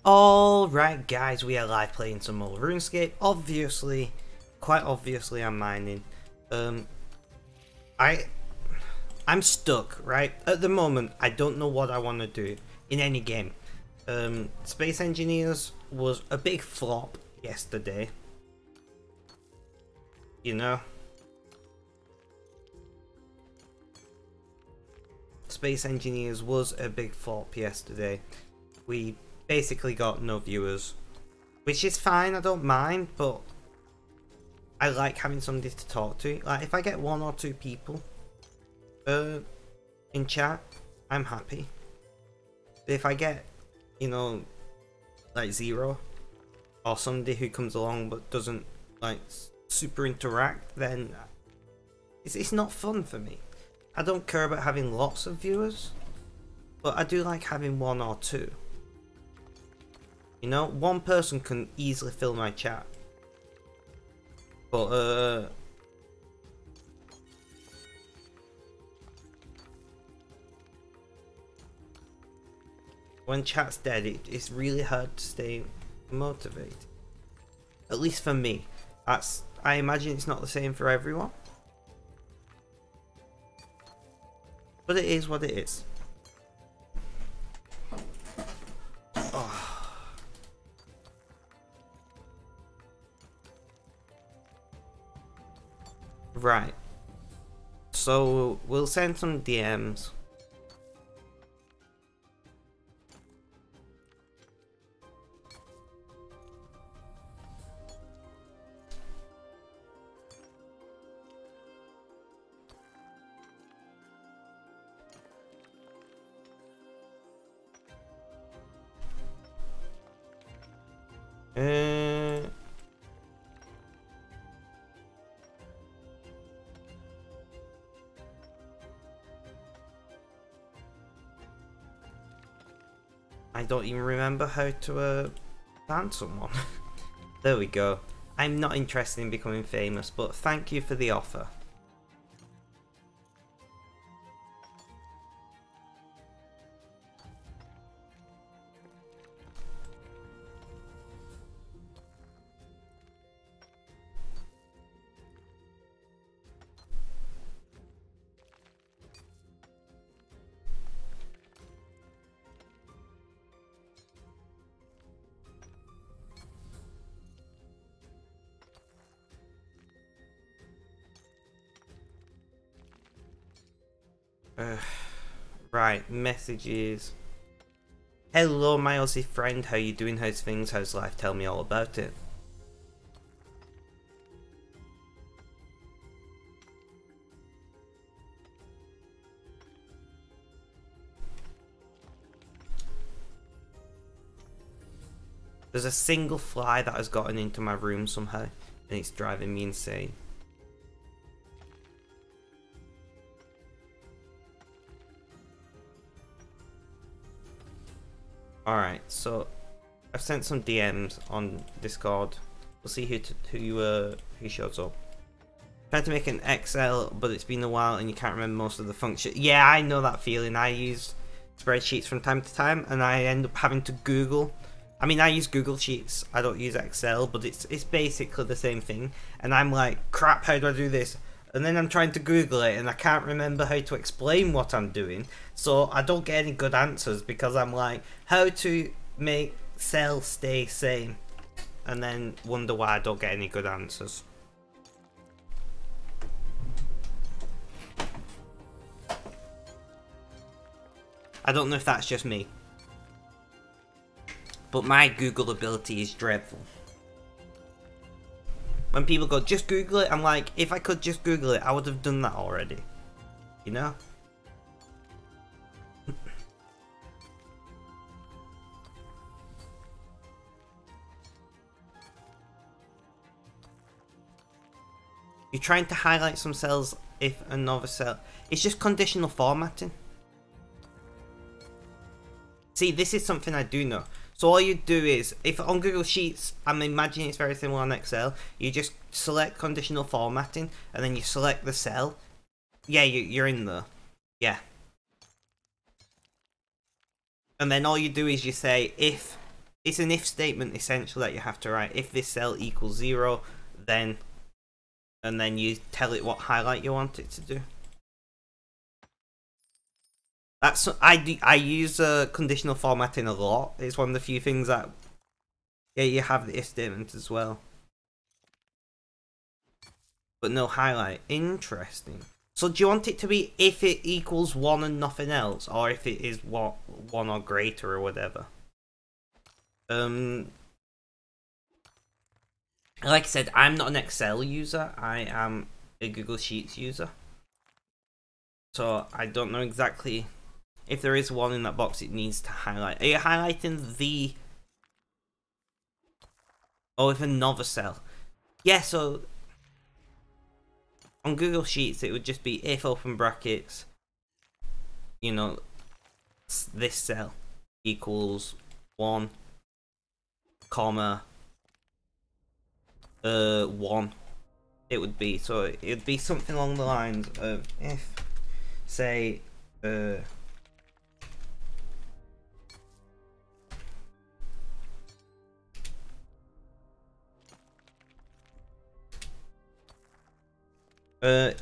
Alright guys, we are live playing some more Runescape. Obviously, quite obviously I'm mining. I'm stuck, right? At the moment, I don't know what I want to do in any game. Space Engineers was a big flop yesterday. You know? Space Engineers was a big flop yesterday. We basically got no viewers, which is fine, I don't mind, but I like having somebody to talk to. Like, if I get 1 or 2 people in chat, I'm happy. But if I get, you know, like 0, or somebody who comes along but doesn't like super interact, then it's not fun for me. I don't care about having lots of viewers, but I do like having 1 or 2. You know, 1 person can easily fill my chat. But when chat's dead, it's really hard to stay motivated. At least for me. I imagine it's not the same for everyone. But it is what it is. Oh. Right. So we'll send some DMs. I don't even remember how to ban someone. There we go. I'm not interested in becoming famous, but thank you for the offer. Right, messages. Hello, my Aussie friend. How you doing? How's things? How's life? Tell me all about it. There's a single fly that has gotten into my room somehow, and it's driving me insane. Alright, so I've sent some DMs on Discord. We'll see who shows up. Trying to make an Excel, but it's been a while and you can't remember most of the functions. Yeah, I know that feeling. I use spreadsheets from time to time, and I end up having to Google. I mean, I use Google Sheets. I don't use Excel, but it's basically the same thing. And I'm like, crap, how do I do this? And then I'm trying to Google it, and I can't remember how to explain what I'm doing. So I don't get any good answers, because I'm like, how to make cell stay same? And then wonder why I don't get any good answers. I don't know if that's just me, but my Google ability is dreadful. When people go, just Google it, I'm like, if I could just Google it, I would have done that already. You know? You're trying to highlight some cells if another cell... It's just conditional formatting. See, this is something I do know. So all you do is, if on Google Sheets, I'm imagining it's very similar on Excel, you just select conditional formatting, and then you select the cell. Yeah, you're in there. Yeah. And then all you do is you say, if it's an if statement essentially that you have to write. If this cell equals 0, then, and then you tell it what highlight you want it to do. That's I use conditional formatting a lot. It's one of the few things that, yeah, you have the if statement as well, but no highlight. Interesting. So do you want it to be if it equals 1 and nothing else, or if it is what 1 or greater or whatever? Like I said, I'm not an Excel user. I am a Google Sheets user. So I don't know exactly if there is 1 in that box it needs to highlight. Are you highlighting the... Oh, with another cell. Yeah, so on Google Sheets it would just be if open brackets, you know, this cell equals 1, comma, 1. It would be, so it would be something along the lines of if, say,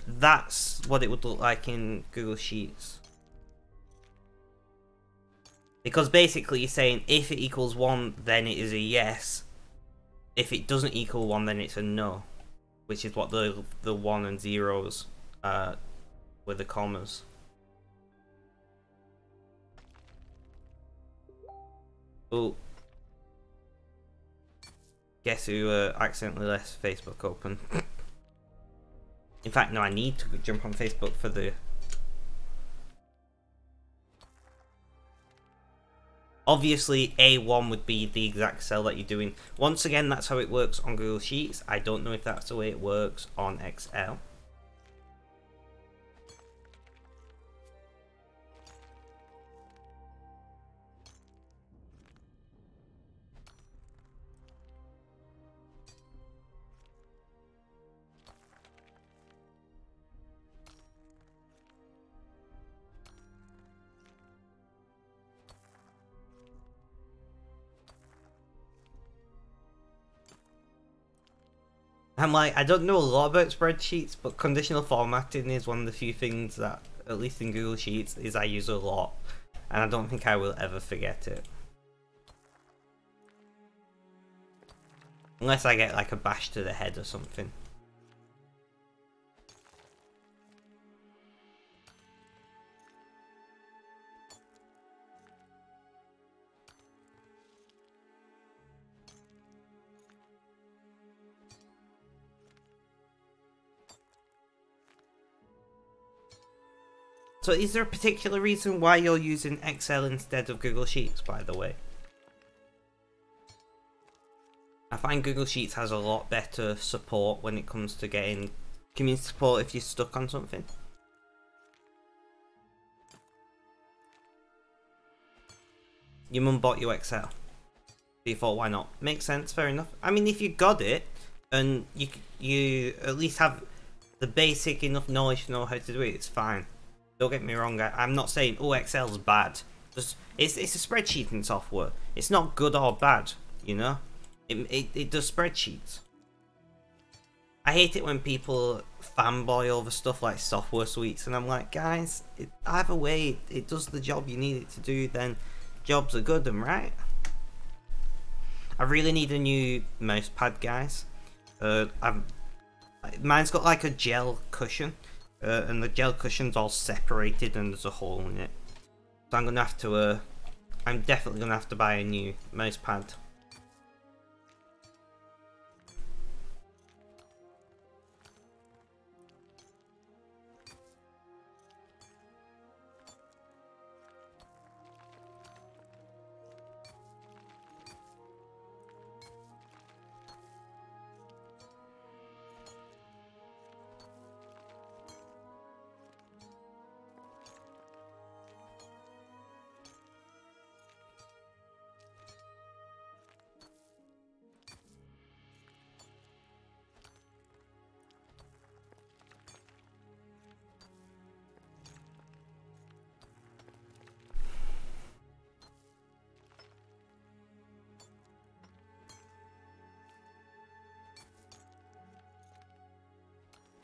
that's what it would look like in Google Sheets. Because basically you're saying if it equals 1, then it is a yes. If it doesn't equal 1, then it's a no. Which is what the 1 and 0s with the commas. Oh. Guess who accidentally left Facebook open. In fact, no, I need to jump on Facebook for the... Obviously, A1 would be the exact cell that you're doing. Once again, that's how it works on Google Sheets. I don't know if that's the way it works on Excel. I'm like, I don't know a lot about spreadsheets, but conditional formatting is one of the few things that, at least in Google Sheets, is I use a lot. And I don't think I will ever forget it. Unless I get like a bash to the head or something. So is there a particular reason why you're using Excel instead of Google Sheets, by the way? I find Google Sheets has a lot better support when it comes to getting community support if you're stuck on something. Your mum bought you Excel. You thought, why not? Makes sense, fair enough. I mean, if you got it, and you at least have the basic enough knowledge to know how to do it, it's fine. Don't get me wrong, I'm not saying, oh, Excel's bad. Just, it's a spreadsheeting software. It's not good or bad, you know? It does spreadsheets. I hate it when people fanboy over stuff like software suites, and I'm like, guys, either way, it does the job you need it to do, then jobs are good and right. I really need a new mouse pad, guys. Mine's got like a gel cushion. And the gel cushion's all separated and there's a hole in it. So I'm gonna have to, I'm definitely gonna have to buy a new mouse pad.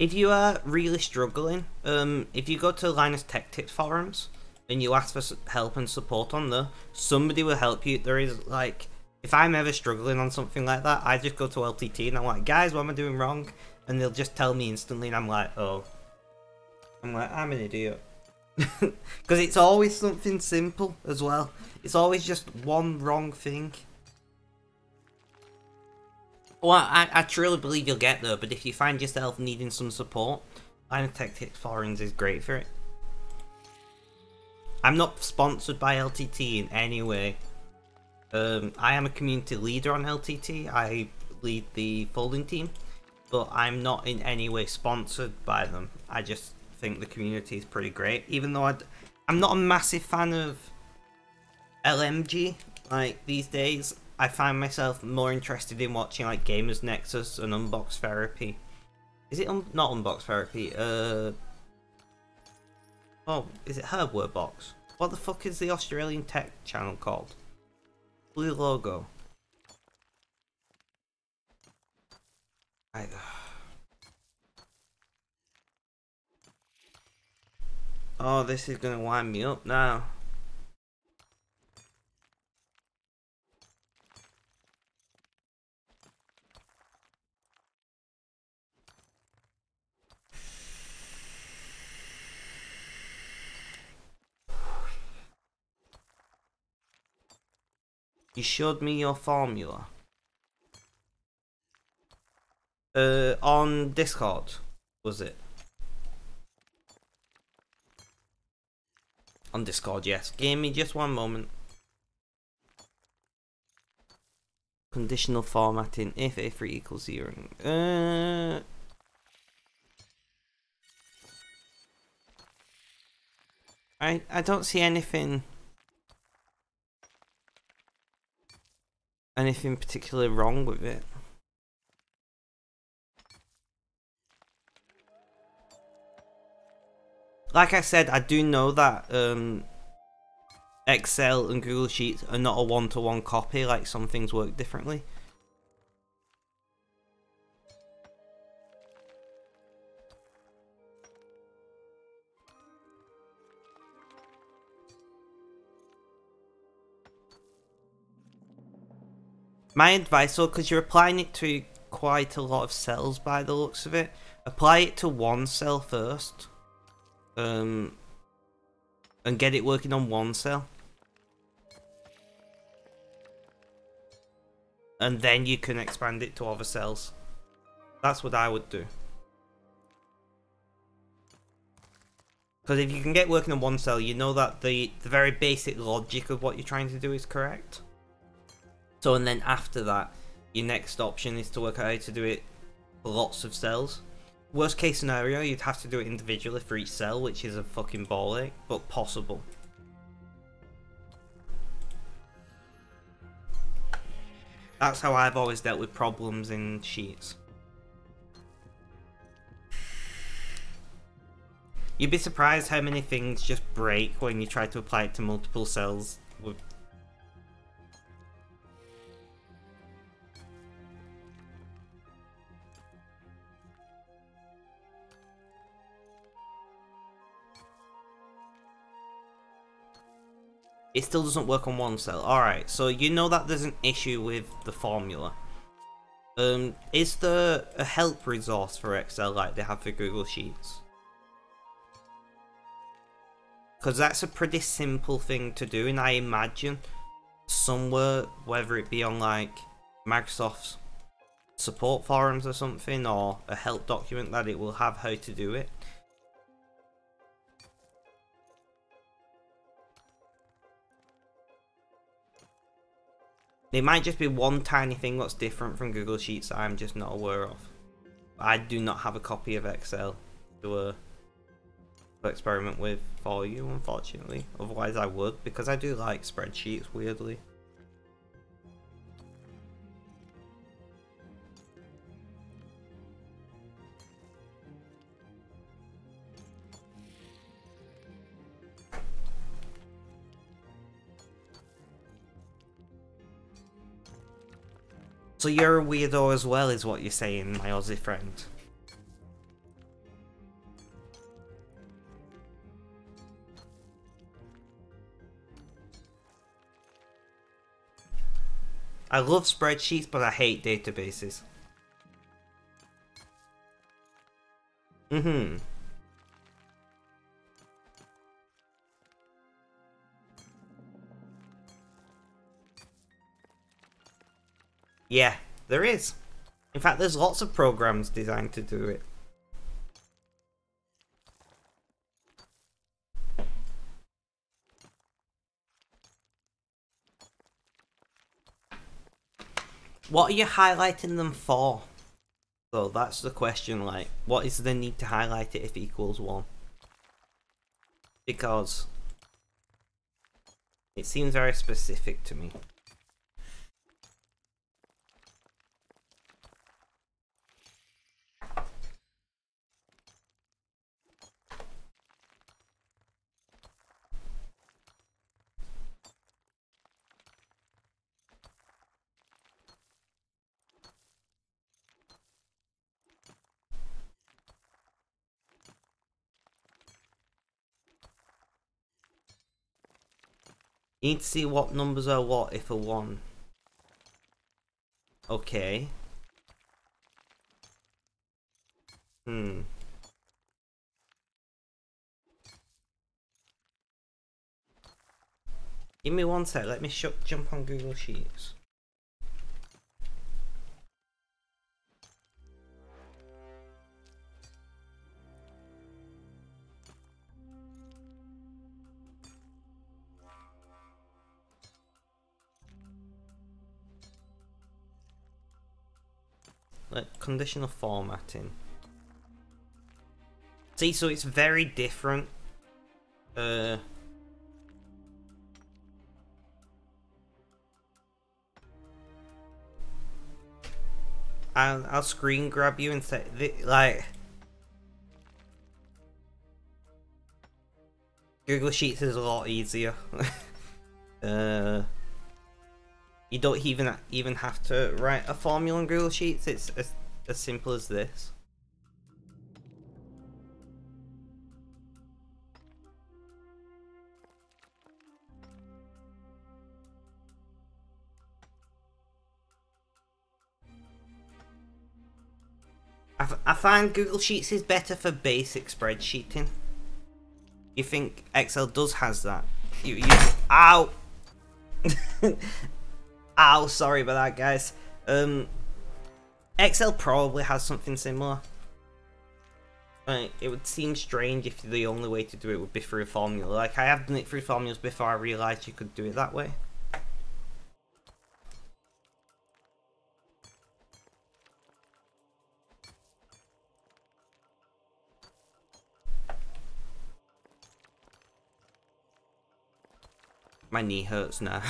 If you are really struggling, if you go to Linus Tech Tips forums and you ask for help and support on there, somebody will help you. There is like, if I'm ever struggling on something like that, I just go to LTT and I'm like, guys, what am I doing wrong? And they'll just tell me instantly, and I'm like, oh, I'm an idiot. Because it's always something simple as well. It's always just one wrong thing. Well, I truly believe you'll get there, but if you find yourself needing some support, Linus Tech Tips forums is great for it. I'm not sponsored by LTT in any way. I am a community leader on LTT. I lead the folding team, but I'm not in any way sponsored by them. I just think the community is pretty great, even though I'm not a massive fan of LMG like these days. I find myself more interested in watching like Gamers Nexus and Unbox Therapy. Is it not Unbox Therapy? Oh, is it Herbware Box? What the fuck is the Australian tech channel called? Blue logo. Oh, this is gonna wind me up now. You showed me your formula. On Discord, was it? On Discord, yes. Give me just one moment. Conditional formatting if a3 equals 0. I don't see anything particularly wrong with it. Like I said, I do know that Excel and Google Sheets are not a one-to-one copy, like some things work differently. My advice, though, because you're applying it to quite a lot of cells by the looks of it, apply it to one cell first. And get it working on one cell. And then you can expand it to other cells. That's what I would do. Because if you can get working on one cell, you know that the very basic logic of what you're trying to do is correct. So, and then after that, your next option is to work out how to do it for lots of cells. Worst case scenario, you'd have to do it individually for each cell, which is a fucking ball ache, but possible. That's how I've always dealt with problems in Sheets. You'd be surprised how many things just break when you try to apply it to multiple cells. It still doesn't work on one cell. Alright, so you know that there's an issue with the formula. Is there a help resource for Excel like they have for Google Sheets? Because that's a pretty simple thing to do, and I imagine somewhere, whether it be on like Microsoft's support forums or something, or a help document, that it will have how to do it. It might just be one tiny thing that's different from Google Sheets that I'm just not aware of. I do not have a copy of Excel to experiment with for you, unfortunately. Otherwise I would, because I do like spreadsheets, weirdly. So you're a weirdo as well, is what you're saying, my Aussie friend. I love spreadsheets, but I hate databases. Mm-hmm. Yeah, there is. In fact, there's lots of programs designed to do it. What are you highlighting them for? So that's the question, like, what is the need to highlight it if it equals 1? Because it seems very specific to me. You need to see what numbers are what if a 1. Okay. Give me 1 sec, let me jump on Google Sheets. Like, conditional formatting. See, so it's very different. I'll screen grab you and say, like, Google Sheets is a lot easier. You don't even have to write a formula on Google Sheets. It's as simple as this. I find Google Sheets is better for basic spreadsheeting. You think Excel has that? Ow! Ow, sorry about that, guys. Excel probably has something similar. It would seem strange if the only way to do it would be through a formula. Like, I have done it through formulas before I realised you could do it that way. My knee hurts now.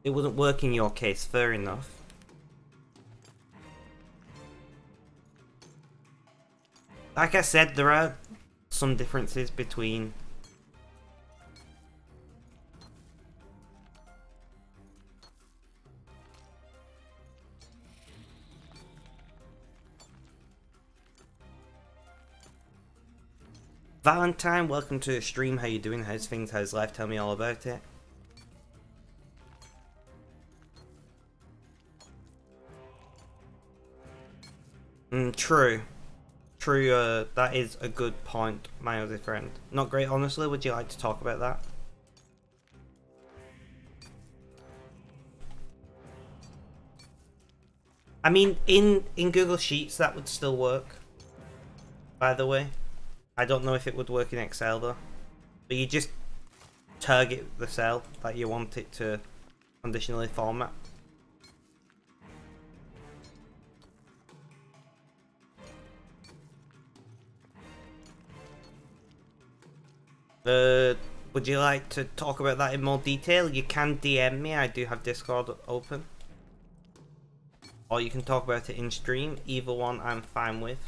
It wouldn't work in your case, fair enough. Like I said, there are some differences between Valentine, welcome to the stream. How you doing? How's things? How's life? Tell me all about it. True. True, that is a good point, my other friend. Not great, honestly. Would you like to talk about that? I mean, in Google Sheets, that would still work. By the way. I don't know if it would work in Excel, though. But you just target the cell that you want it to conditionally format. Would you like to talk about that in more detail? You can DM me, I do have Discord open. Or you can talk about it in stream, either one I'm fine with.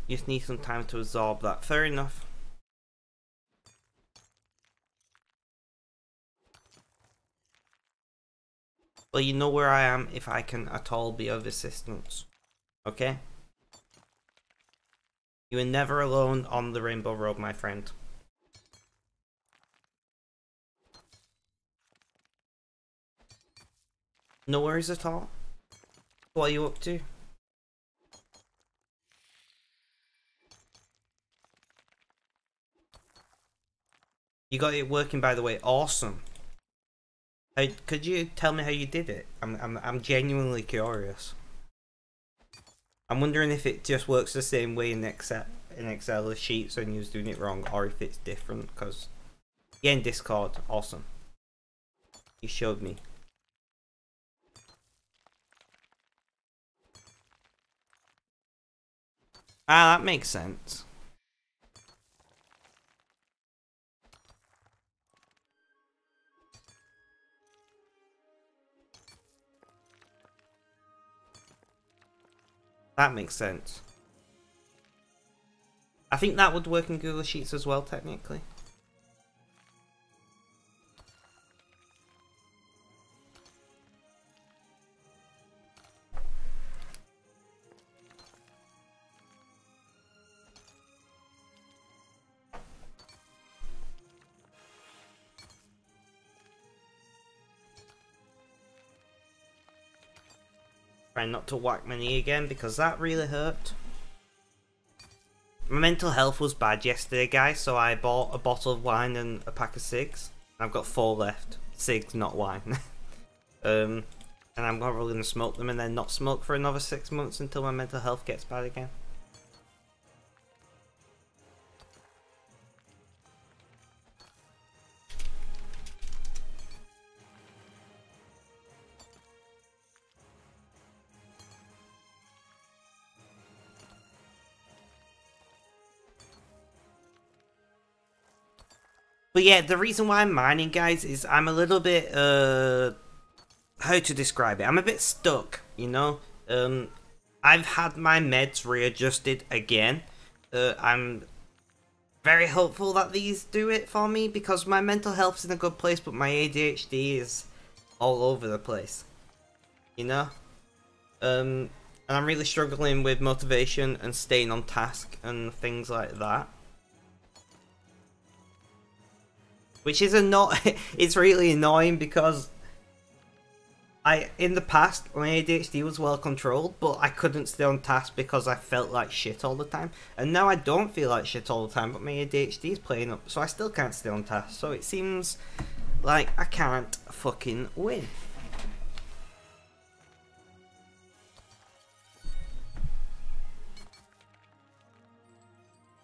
You just need some time to absorb that. Fair enough. Well, you know where I am if I can at all be of assistance. Okay? You are never alone on the Rainbow Road, my friend. No worries at all. What are you up to? You got it working, by the way. Awesome. Could you tell me how you did it? I'm genuinely curious. I'm wondering if it just works the same way in Excel as Sheets when you was doing it wrong, or if it's different. Cause yeah, in Discord, awesome. You showed me. Ah, that makes sense. That makes sense. I think that would work in Google Sheets as well, technically. Try not to whack my knee again because that really hurt. My mental health was bad yesterday, guys, so I bought a bottle of wine and a pack of cigs. I've got 4 left. Cigs, not wine. And I'm probably going to smoke them and then not smoke for another 6 months until my mental health gets bad again. But yeah, the reason why I'm mining, guys, is I'm a little bit, how to describe it? I'm a bit stuck, you know? I've had my meds readjusted again. I'm very hopeful that these do it for me because my mental health's in a good place, but my ADHD is all over the place, you know? And I'm really struggling with motivation and staying on task and things like that. Which is it's really annoying because in the past, my ADHD was well controlled, but I couldn't stay on task because I felt like shit all the time. And now I don't feel like shit all the time, but my ADHD is playing up, so I still can't stay on task. So it seems like I can't fucking win.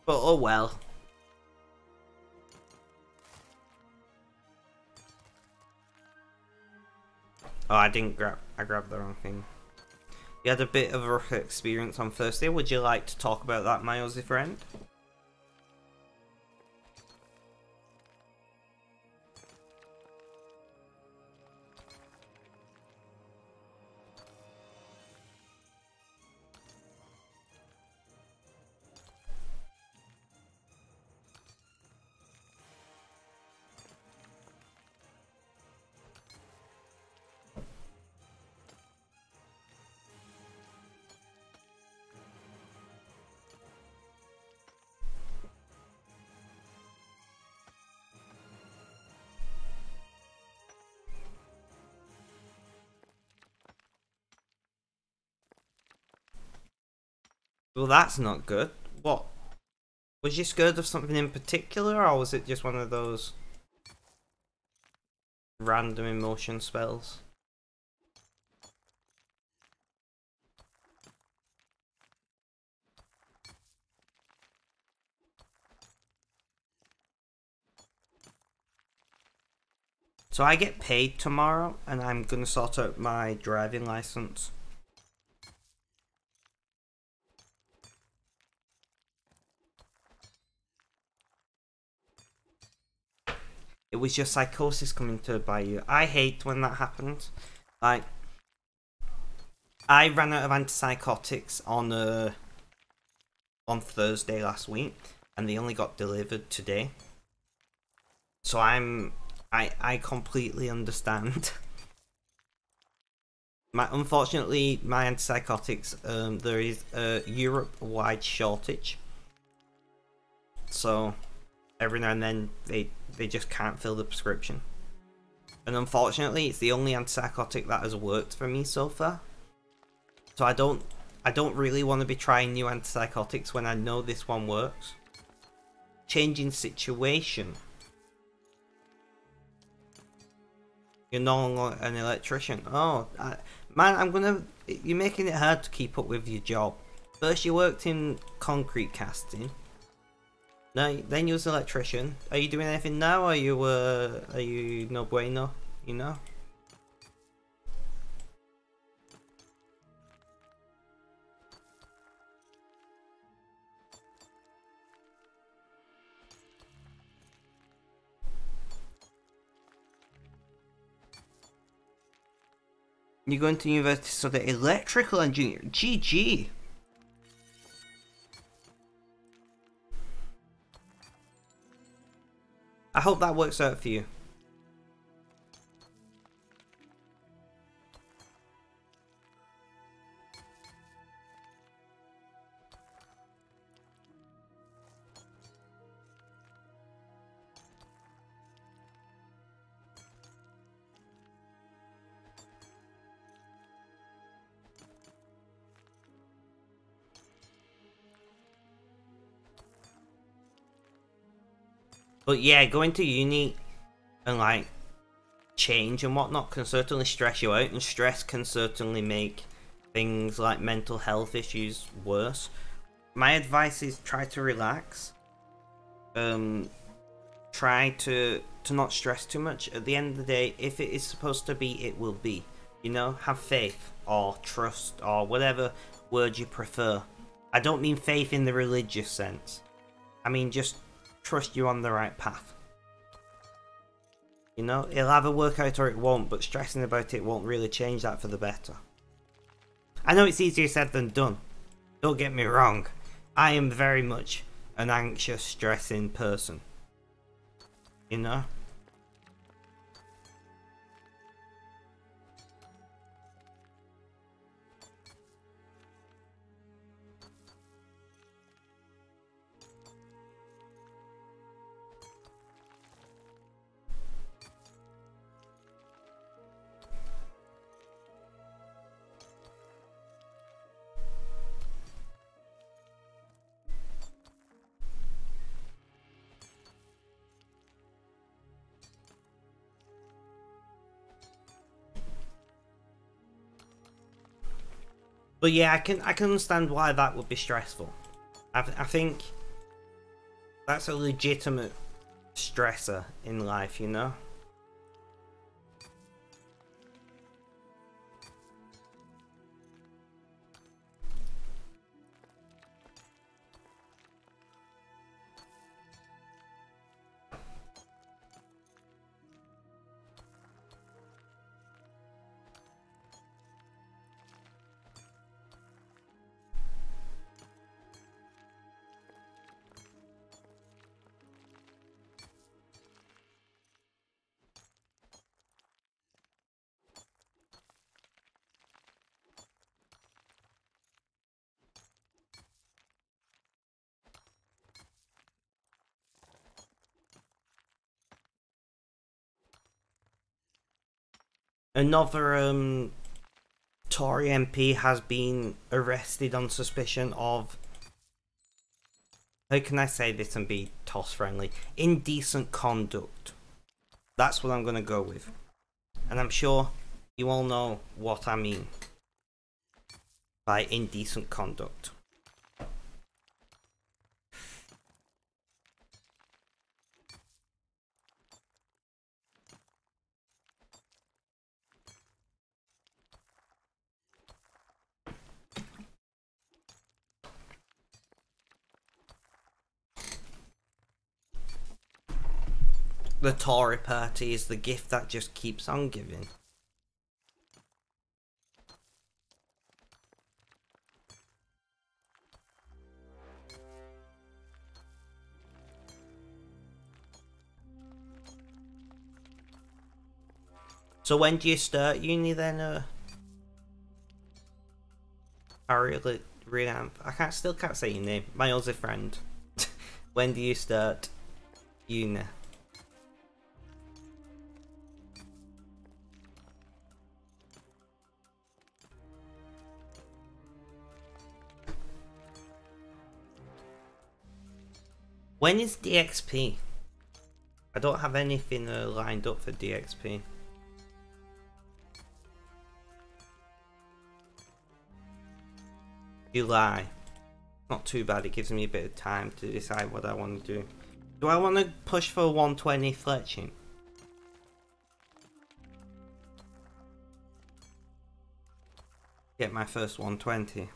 But oh well. Oh, I grabbed the wrong thing. You had a bit of a rough experience on Thursday. Would you like to talk about that, my Aussie friend? Well, that's not good. What? Was you scared of something in particular, or was it just one of those random emotion spells? So I get paid tomorrow, and I'm gonna sort out my driving license. It was your psychosis coming to buy you. I hate when that happens. Like, I ran out of antipsychotics on Thursday last week, and they only got delivered today. So I completely understand. Unfortunately, my antipsychotics, there is a Europe-wide shortage. So every now and then they just can't fill the prescription. And unfortunately, it's the only antipsychotic that has worked for me so far. So I don't really want to be trying new antipsychotics when I know this one works. Changing situation. You're no longer an electrician. Oh, man, you're making it hard to keep up with your job. First you worked in concrete casting. Then you was an electrician. Are you doing anything now, or are you no bueno, you know? You're going to university to study electrical engineering. GG. I hope that works out for you. But yeah, going to uni and like change and whatnot can certainly stress you out, and stress can certainly make things like mental health issues worse. My advice is try to relax. Try to not stress too much. At the end of the day, if it is supposed to be, it will be. You know, have faith or trust or whatever word you prefer. I don't mean faith in the religious sense. I mean just trust you're on the right path. You know, it'll either work out or it won't, but stressing about it won't really change that for the better. I know it's easier said than done. Don't get me wrong. I am very much an anxious, stressing person. You know? But yeah, I can understand why that would be stressful. I think that's a legitimate stressor in life, you know? Another Tory MP has been arrested on suspicion of How can I say this and be toss friendly? Indecent conduct. That's what I'm gonna go with. And I'm sure you all know what I mean by indecent conduct. The Tory party is the gift that just keeps on giving. So when do you start uni then? I really am. Still can't say your name. My Aussie friend. When do you start uni? When is DXP? I don't have anything lined up for DXP. July. Not too bad, it gives me a bit of time to decide what I want to do. Do I want to push for 120 fletching? Get my first 120.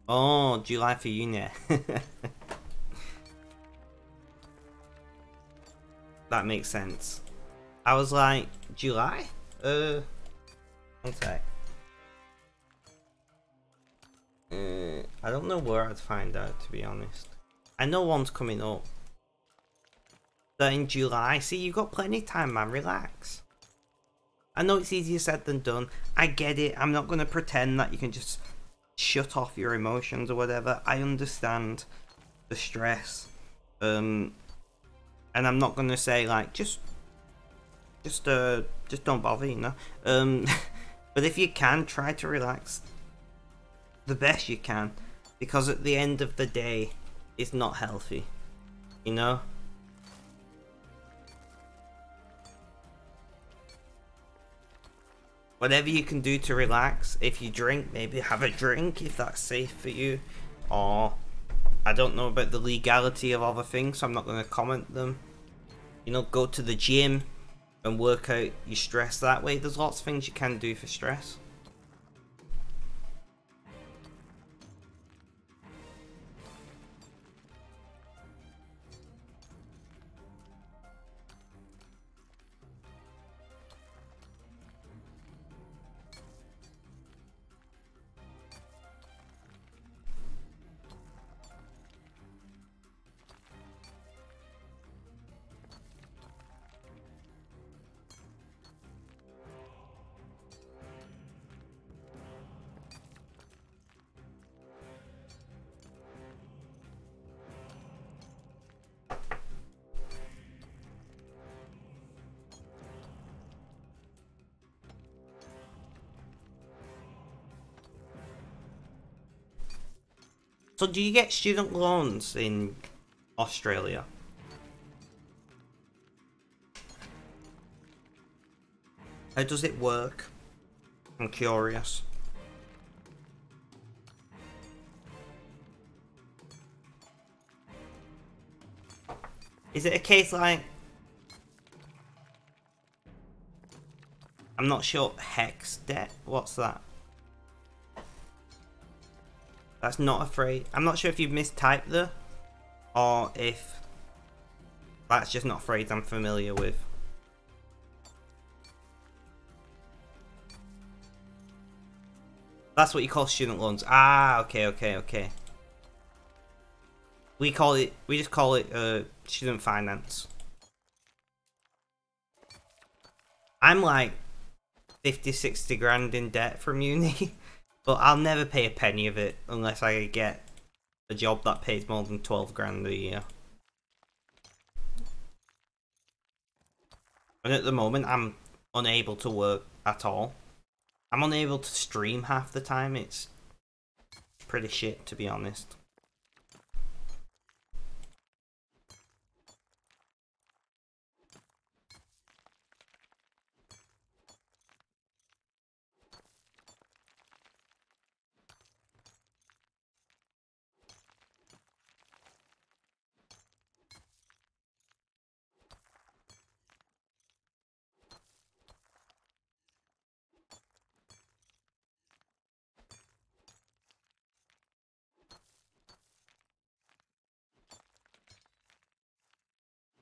Oh, July for uni. That makes sense. I was like, July? One sec. I don't know where I'd find out, to be honest. I know one's coming up. So in July, see, you've got plenty of time, man, relax. I know it's easier said than done. I get it. I'm not going to pretend that you can just shut off your emotions or whatever. I understand the stress. And I'm not going to say, like, just don't bother, you know. But if you can, try to relax the best you can, because at the end of the day, it's not healthy, you know. Whatever you can do to relax. If you drink, maybe have a drink if that's safe for you. Or I don't know about the legality of other things, so I'm not going to comment them. You know, go to the gym and work out your stress that way. There's lots of things you can do for stress. So do you get student loans in Australia? How does it work? I'm curious. Is it a case like... I'm not sure. Hex debt? What's that? That's not a phrase. I'm not sure if you've mistyped there, or if that's just not a phrase I'm familiar with. That's what you call student loans. Ah, okay. We just call it student finance. I'm like 50, 60 grand in debt from uni. But I'll never pay a penny of it unless I get a job that pays more than 12 grand a year. And at the moment, I'm unable to work at all. I'm unable to stream half the time. It's pretty shit, to be honest.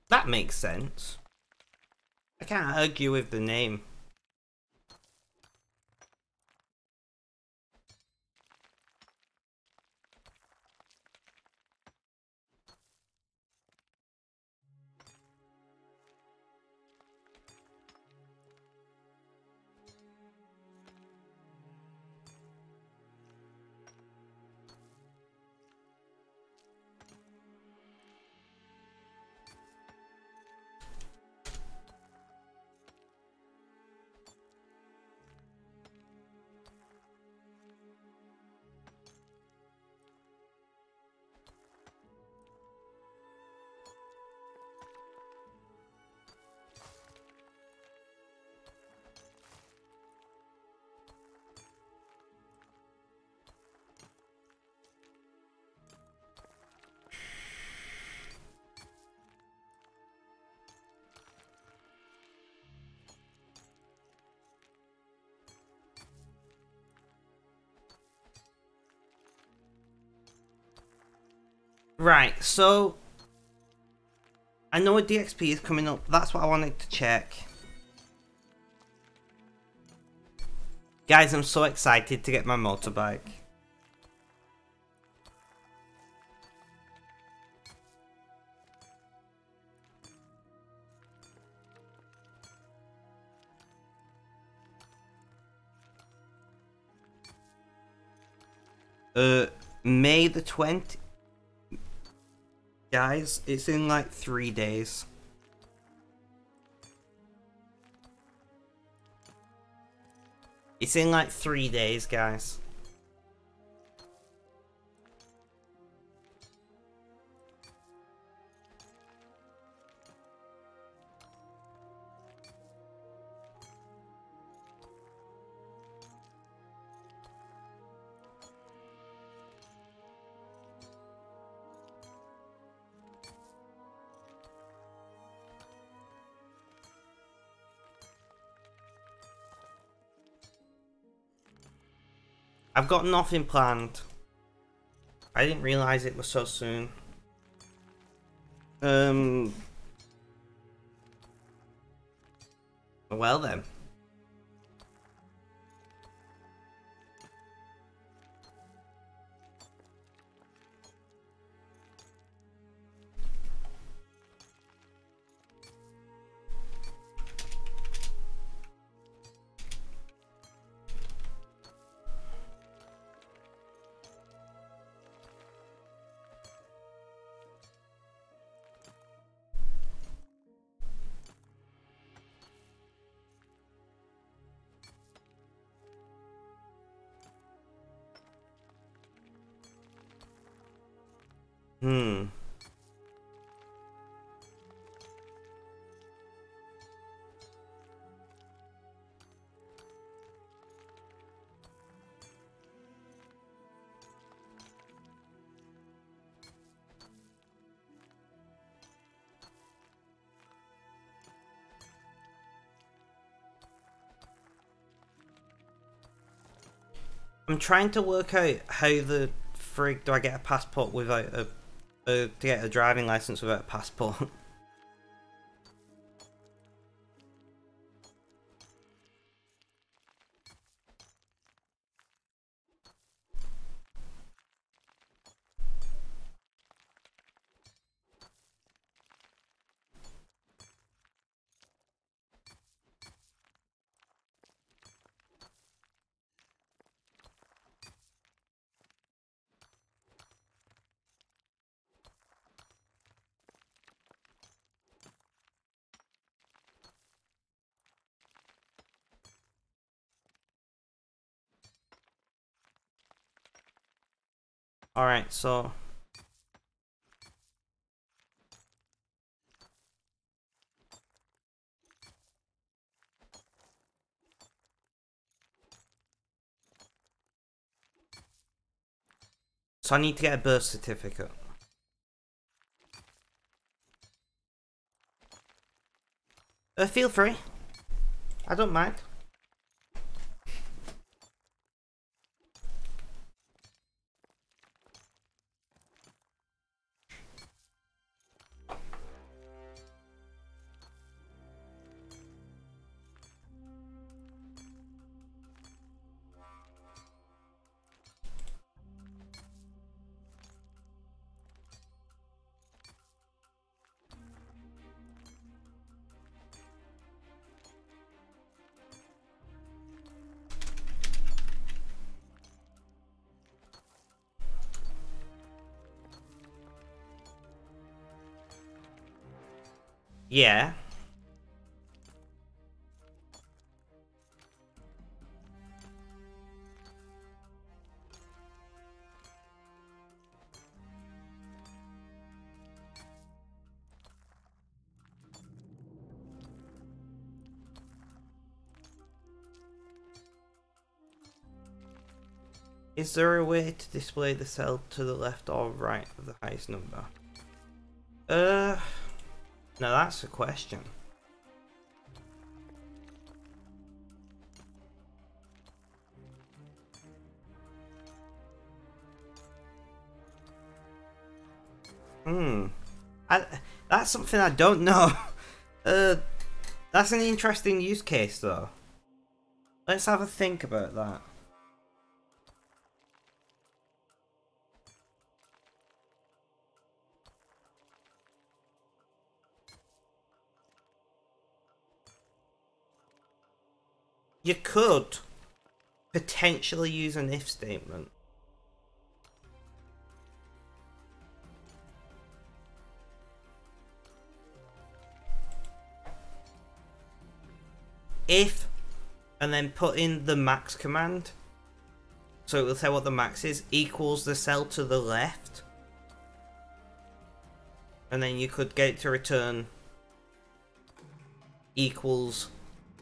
That makes sense. I can't argue with the name. Right, so I know a DXP is coming up. That's what I wanted to check. Guys, I'm so excited to get my motorbike. May the 20th. Guys, it's in like 3 days. It's in like 3 days, guys. I've got nothing planned. I didn't realize it was so soon. Well then. I'm trying to work out how the frig do I get a passport without to get a driving license without a passport. Alright, so I need to get a birth certificate. Feel free. I don't mind. Yeah. Is there a way to display the cell to the left or right of the highest number? Now that's a question. That's something I don't know. That's an interesting use case though. Let's have a think about that. You could potentially use an if statement. If, and then put in the max command. So it will say what the max is, equals the cell to the left. And then you could get it to return equals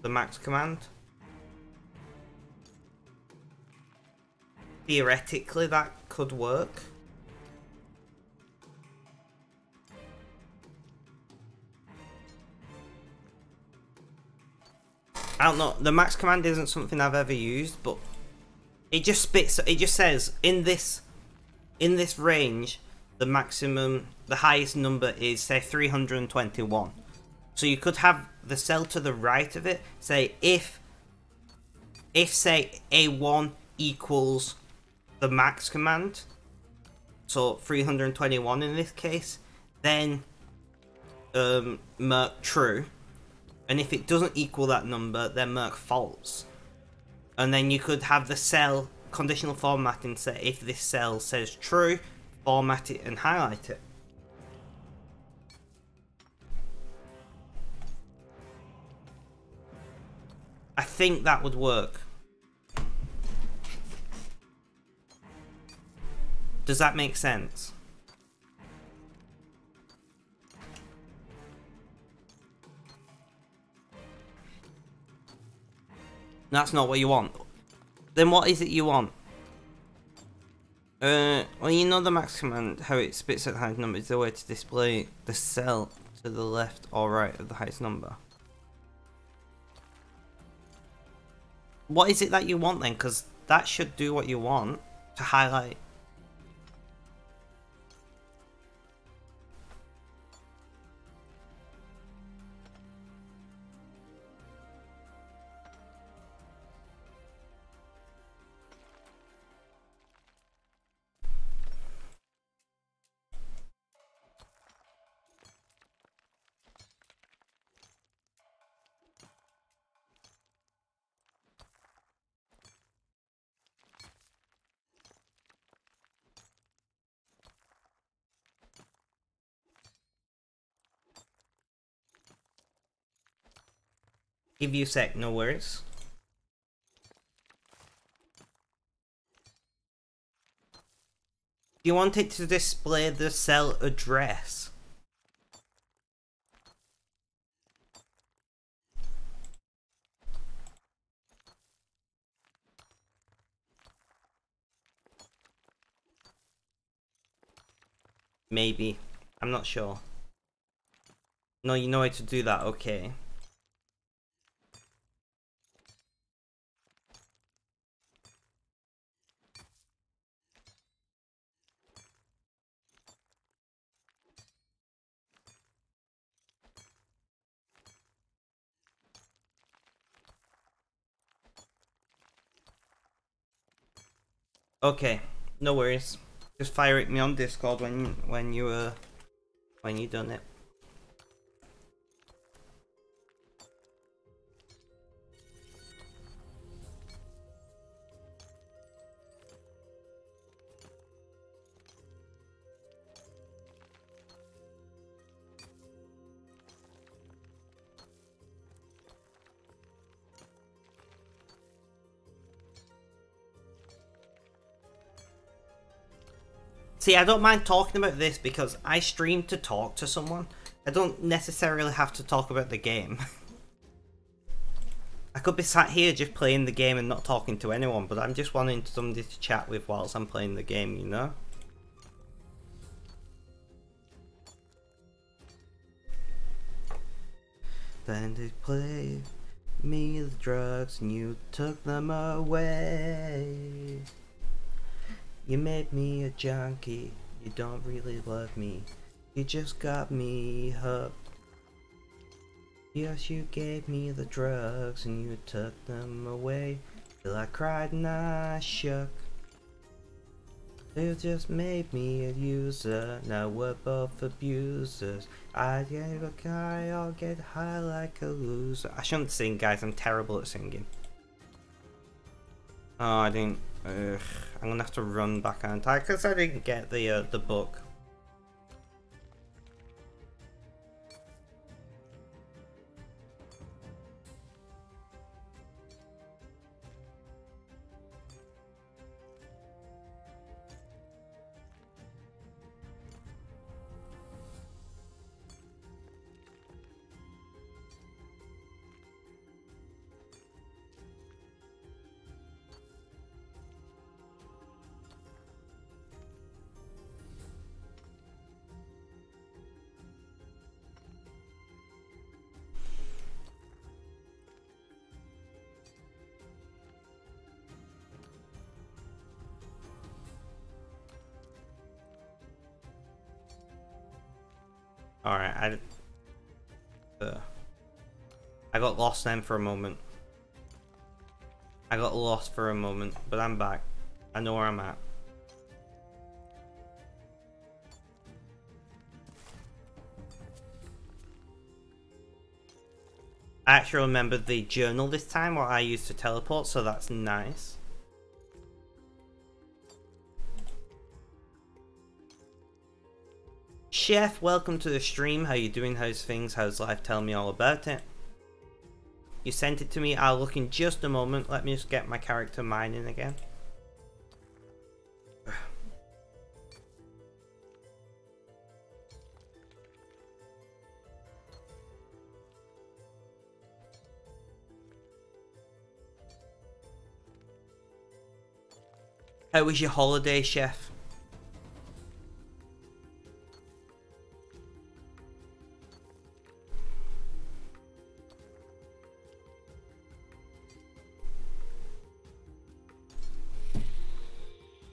the max command. Theoretically, that could work. I don't know. The max command isn't something I've ever used, but it just spits. It just says in this range, the maximum, the highest number is say 321. So you could have the cell to the right of it say if say A1 equals the max command, so 321 in this case, then merc true, and if it doesn't equal that number, then merc false. And then you could have the cell conditional formatting say if this cell says true, format it and highlight it. I think that would work. Does that make sense? That's not what you want. Then what is it you want? Well, you know the max command, how it spits out the highest number is the way to display the cell to the left or right of the highest number. What is it that you want then? Because that should do what you want to highlight. Give you a sec, no worries. Do you want it to display the cell address? Maybe. I'm not sure. No, you know how to do that, okay. Okay, no worries. Just fire it me on Discord when you done it. See, I don't mind talking about this because I stream to talk to someone. I don't necessarily have to talk about the game. I could be sat here just playing the game and not talking to anyone, but I'm just wanting somebody to chat with whilst I'm playing the game, you know? Then they played me the drugs and you took them away. You made me a junkie, you don't really love me, you just got me hooked. Yes, you gave me the drugs and you took them away, till I cried and I shook. You just made me a user, now we're both abusers. I get a guy, I'll get high like a loser. I shouldn't sing, guys, I'm terrible at singing. Oh, I didn't. Ugh, I'm gonna have to run back, aren't I? Because I didn't get the book. Alright, I got lost then for a moment. I got lost for a moment, but I'm back. I know where I'm at. I actually remembered the journal this time, what I used to teleport, so that's nice. Chef, welcome to the stream. How you doing? How's things? How's life? Tell me all about it. You sent it to me. I'll look in just a moment. Let me just get my character mining again. How was your holiday, Chef?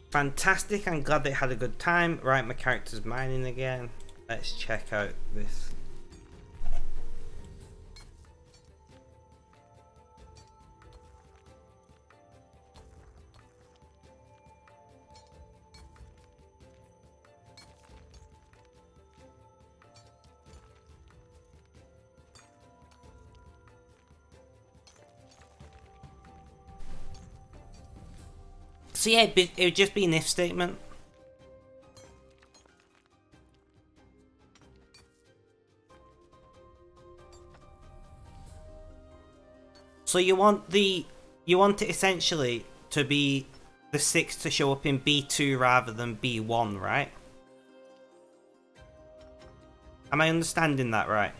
Fantastic, I'm glad they had a good time. Right, my character's mining again. Let's check out this. So yeah, it would just be an if statement. So you want it essentially to be the 6 to show up in B2 rather than B1, right? Am I understanding that right?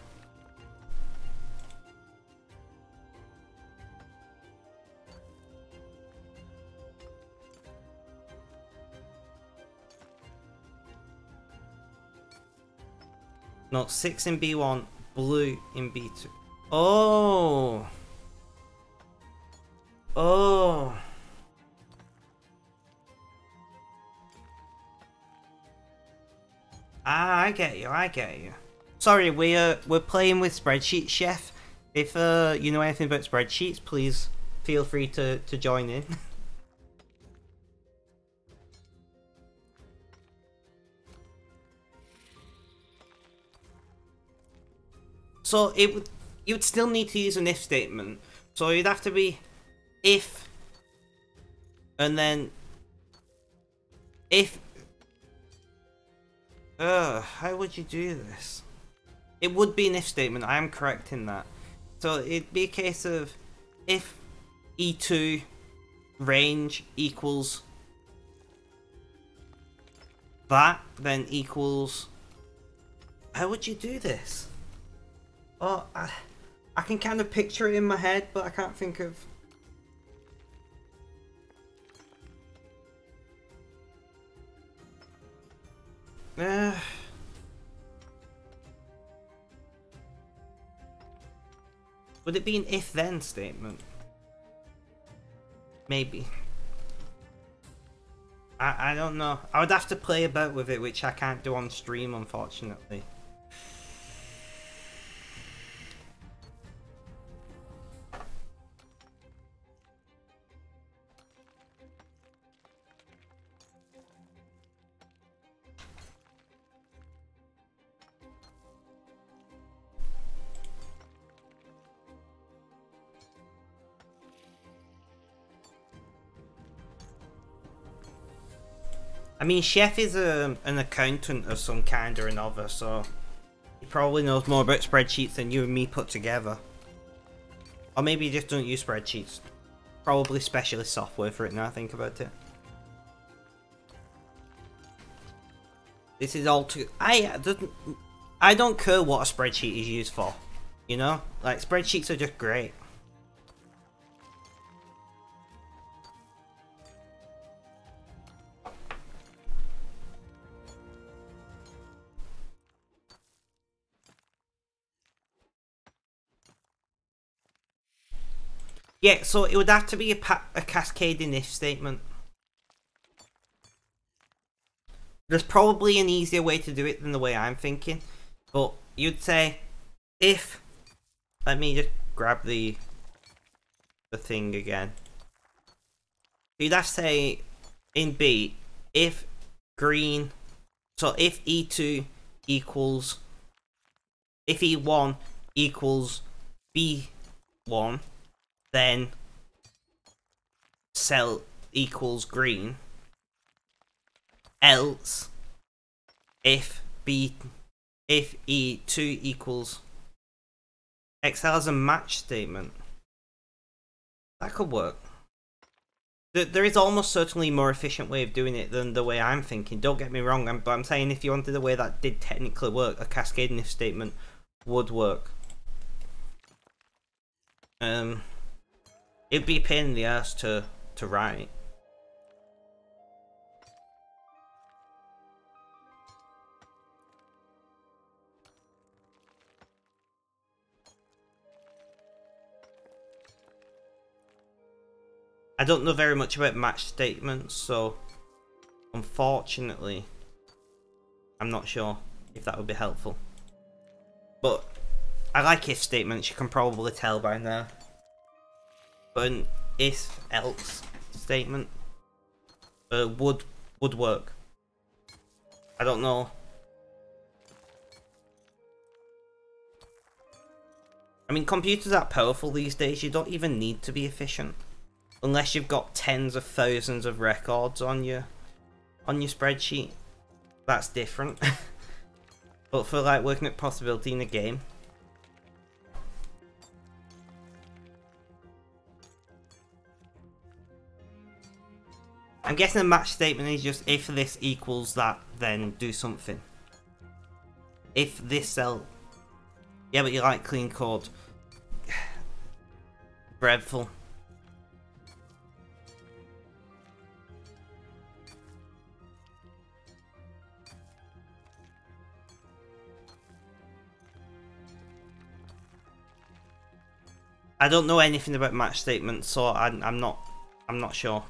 No, 6 in B1, blue in B2. Oh! Oh! Ah, I get you, I get you. Sorry, we're playing with spreadsheets, Chef. If you know anything about spreadsheets, please feel free to join in. So you would still need to use an if statement. So you'd have to be if, and then if. How would you do this? It would be an if statement. I am correct in that. So it'd be a case of if E2 range equals that, then equals. How would you do this? Oh, I can kind of picture it in my head, but I can't think of. Would it be an if-then statement? Maybe. I don't know. I would have to play about with it, which I can't do on stream, unfortunately. I mean, Chef is an accountant of some kind or another, so he probably knows more about spreadsheets than you and me put together. Or maybe you just don't use spreadsheets. Probably specialist software for it now I think about it. This is all too... I don't care what a spreadsheet is used for. You know? Like, spreadsheets are just great. Yeah, so it would have to be a cascading if statement. There's probably an easier way to do it than the way I'm thinking. But you'd say, if... Let me just grab the thing again. You'd have to say, in B, if green... So if E2 equals... If E1 equals B1... then cell equals green, else if E2 equals Excel has a match statement. That could work. There is almost certainly a more efficient way of doing it than the way I'm thinking. Don't get me wrong, but I'm saying if you wanted a way that did technically work, a cascading if statement would work. It'd be a pain in the ass to write. I don't know very much about match statements, so unfortunately, I'm not sure if that would be helpful. But I like if statements, you can probably tell by now. But an if-else statement would work. I don't know. I mean, computers are powerful these days. You don't even need to be efficient, unless you've got tens of thousands of records on your spreadsheet. That's different. But for like working at possibility in a game. I'm guessing the match statement is just if this equals that, then do something. If this cell... Yeah, but you like clean code. Dreadful. I don't know anything about match statements, so I'm not sure.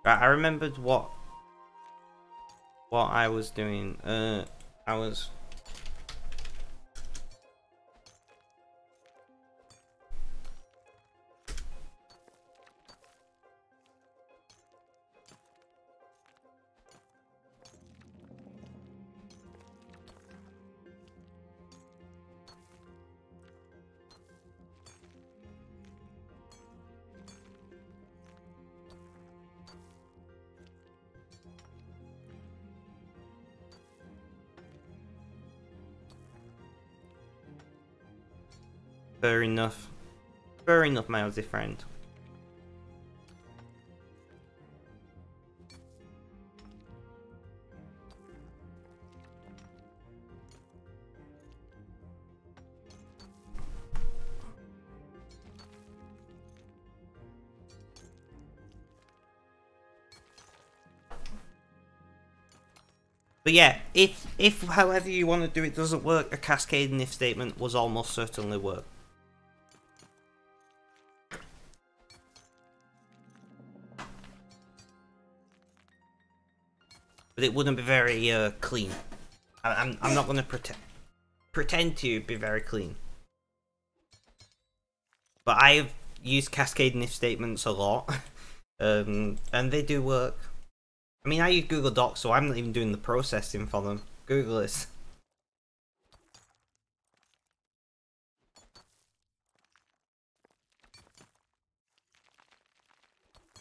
Right, I remembered what I was doing. I was... Fair enough. Fair enough, my Aussie friend. But yeah, if however you want to do it doesn't work, a cascading if statement was almost certainly work. But it wouldn't be very clean. I'm not going to pretend to be very clean. But I've used cascading if statements a lot, and they do work. I mean, I use Google Docs, so I'm not even doing the processing for them. Google is.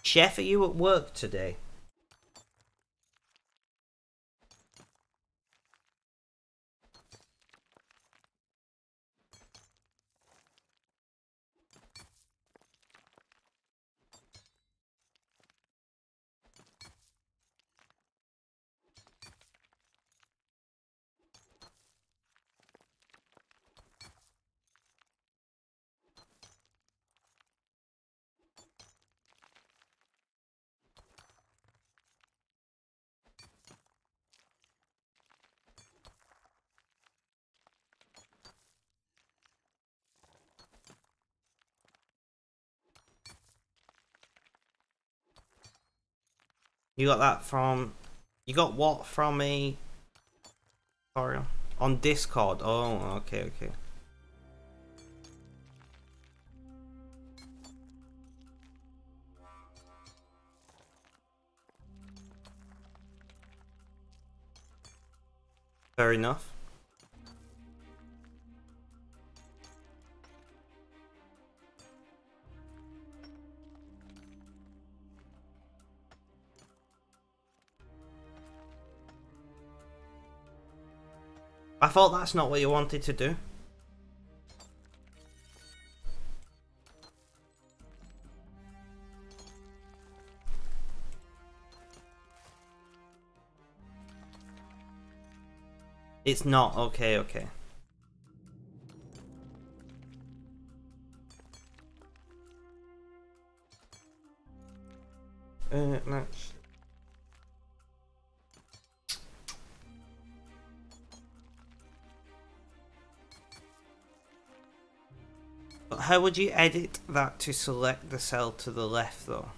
Chef, are you at work today? You got that from... You got what from a... tutorial? On Discord? Oh, okay, okay. Fair enough. I thought that's not what you wanted to do. It's not. Okay, okay. Let's... But how would you edit that to select the cell to the left, though?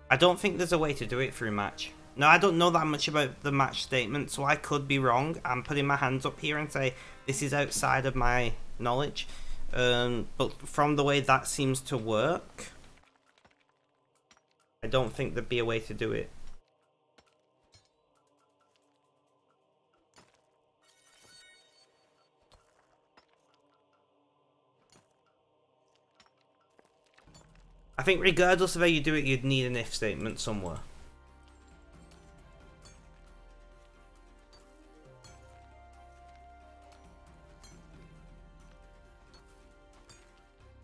I don't think there's a way to do it through match. No, I don't know that much about the match statement, so I could be wrong. I'm putting my hands up here and say this is outside of my knowledge. But from the way that seems to work, I don't think there'd be a way to do it. think regardless of how you do it, you'd need an if statement somewhere.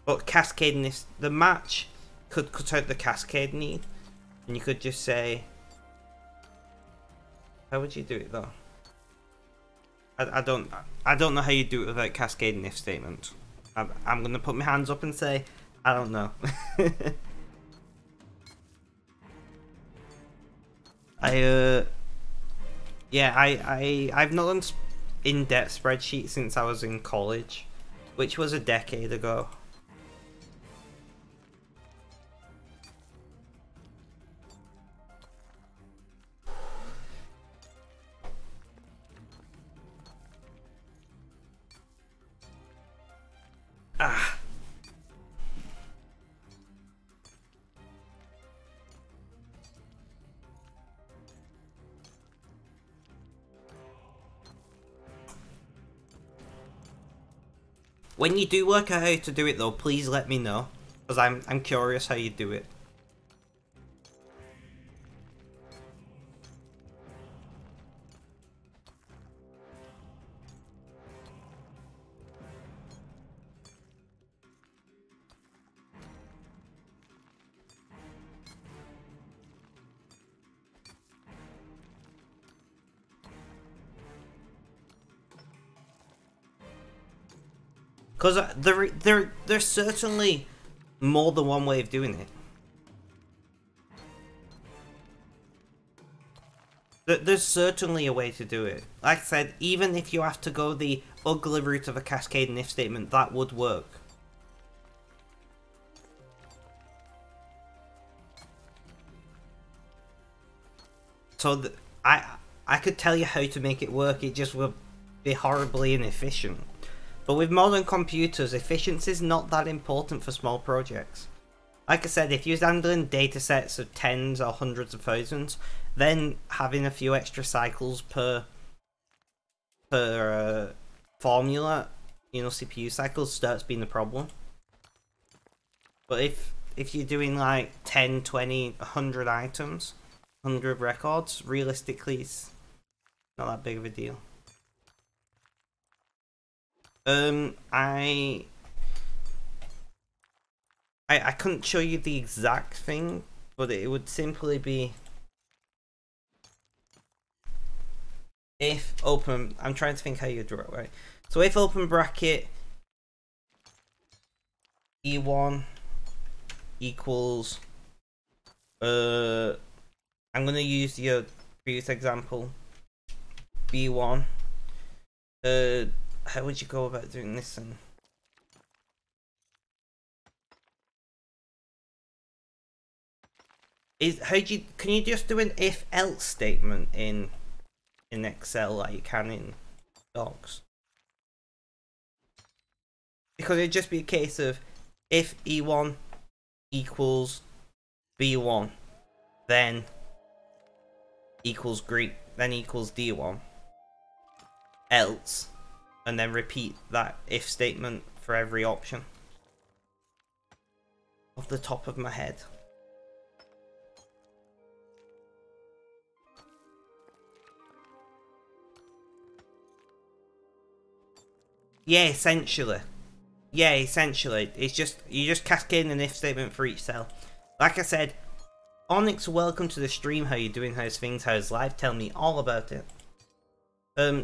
But cascading if the match could cut out the cascade need, and you could just say, how would you do it though? I don't know how you do it without cascading if statements. I'm gonna put my hands up and say I don't know. I've not done in-depth spreadsheets since I was in college, which was a decade ago. When you do work out how to do it though, please let me know, because I'm curious how you do it. Because there's certainly more than one way of doing it. There's certainly a way to do it. Like I said, even if you have to go the ugly route of a cascading if statement, that would work. So I could tell you how to make it work, it just would be horribly inefficient. But with modern computers, efficiency is not that important for small projects. Like I said, if you're handling datasets of tens or hundreds of thousands, then having a few extra cycles per formula, you know, CPU cycles, starts being a problem. But if you're doing like 10, 20, 100 items, 100 records, realistically it's not that big of a deal. I couldn't show you the exact thing, but it would simply be if open, I'm trying to think how you draw it, right? So if open bracket E1 equals, I'm gonna use your previous example, B1, how would you go about doing this then? Can you just do an if else statement in Excel like you can in Docs? Because it'd just be a case of if E1 equals B1, then equals Greek, then equals D1, else, and then repeat that if statement for every option. Off the top of my head. Yeah, essentially. Yeah, essentially. It's just, you're just cascading an if statement for each cell. Like I said, Onyx, welcome to the stream. How you doing? How's things? How's life? Tell me all about it.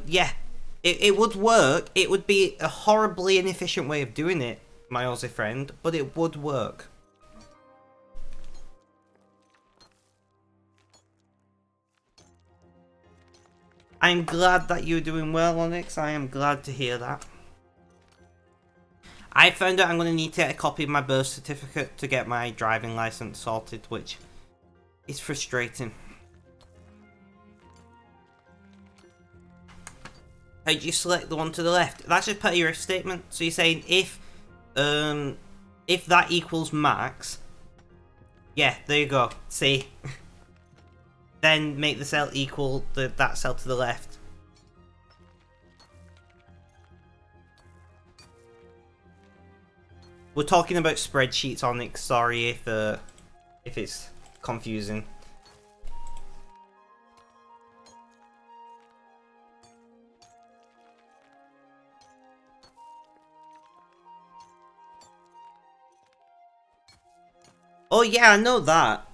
Yeah. It would work. It would be a horribly inefficient way of doing it, my Aussie friend, but it would work. I'm glad that you're doing well, Onyx. I am glad to hear that. I found out I'm going to need to get a copy of my birth certificate to get my driving license sorted, which is frustrating. How do you select the one to the left? That's just part of your if statement. So you're saying if that equals max, yeah, there you go. See, then make the cell equal that cell to the left. We're talking about spreadsheets, Onyx. Sorry if it's confusing. Oh yeah, I know that.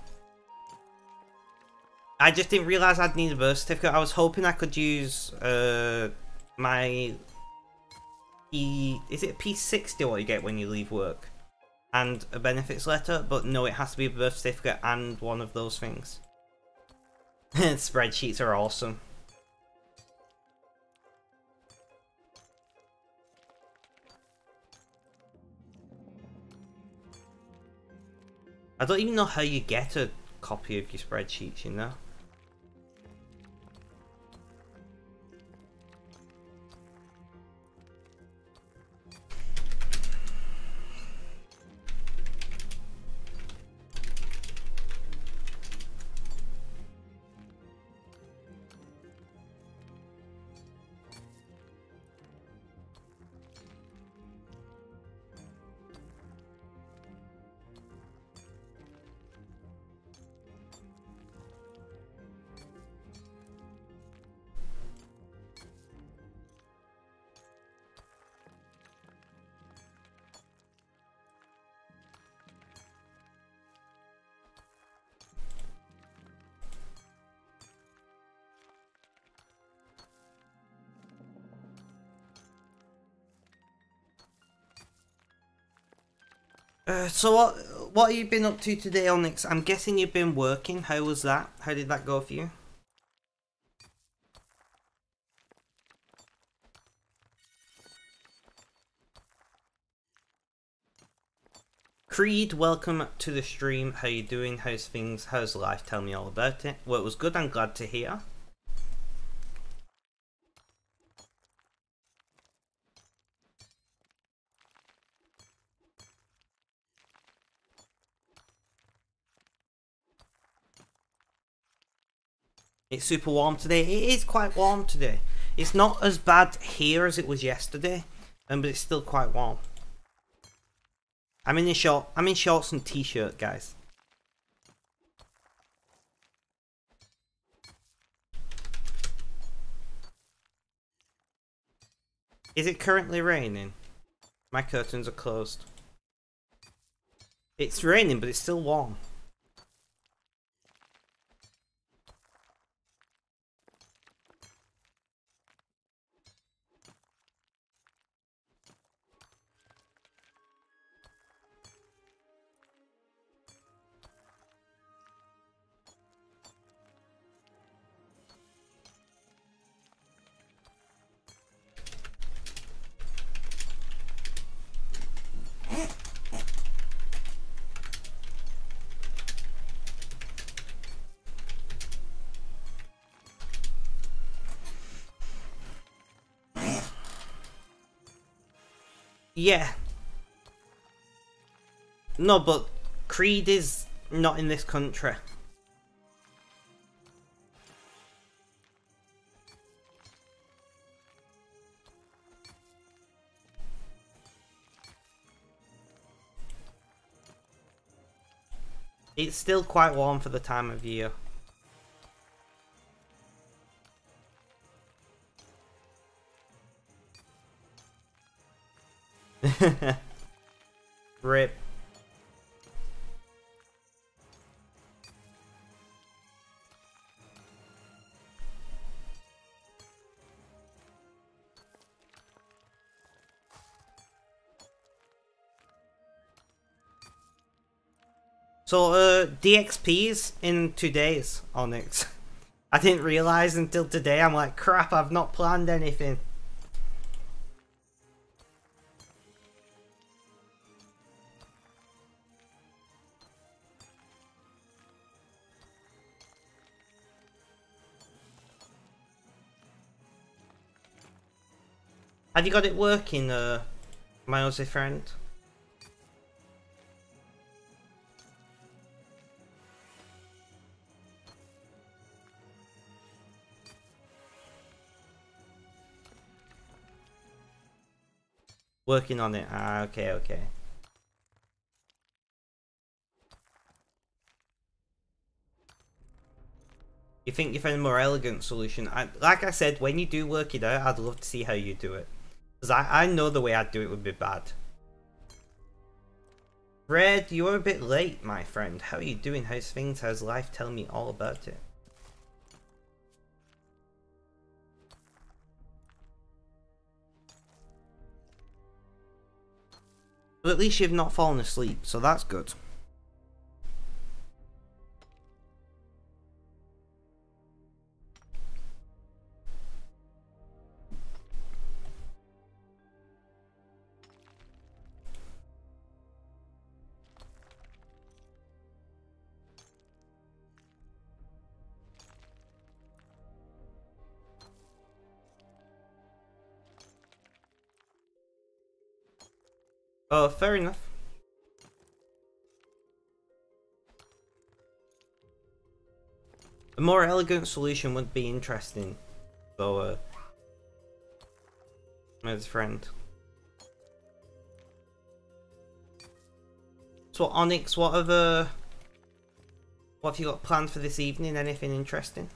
I just didn't realise I'd need a birth certificate. I was hoping I could use my is it P60 what you get when you leave work? And a benefits letter, but no, it has to be a birth certificate and one of those things. Spreadsheets are awesome. I don't even know how you get a copy of your spreadsheets, you know? So what have you been up to today, Onyx? I'm guessing you've been working. How was that? How did that go for you? Creed, welcome to the stream. How you doing? How's things? How's life? Tell me all about it. Well, it was good. I'm glad to hear. It's super warm today. It is quite warm today. It's not as bad here as it was yesterday, but it's still quite warm. I'm in shorts and t-shirt, guys. Is it currently raining? My curtains are closed. It's raining, but it's still warm. Yeah. No, but Creed is not in this country. It's still quite warm for the time of year. Rip. So, DXP's in 2 days, Onyx. I didn't realise until today. I'm like, crap, I've not planned anything. Have you got it working, my Aussie friend? Working on it. Ah, okay, okay. You think you found a more elegant solution? Like I said, when you do work it out, I'd love to see how you do it. Because I know the way I'd do it would be bad. Red, you are a bit late, my friend. How are you doing? How's things? How's life? Tell me all about it. But at least you've not fallen asleep, so that's good. Oh, fair enough. A more elegant solution would be interesting. So, my friend. So, Onyx, what have you got planned for this evening? Anything interesting?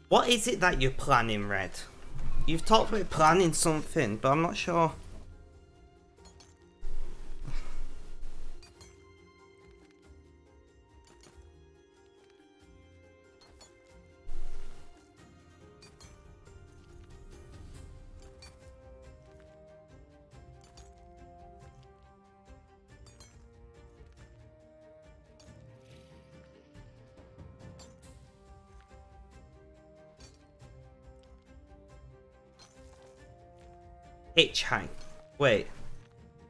What is it that you're planning, Red? You've talked about planning something, but I'm not sure. Hitchhike. Wait.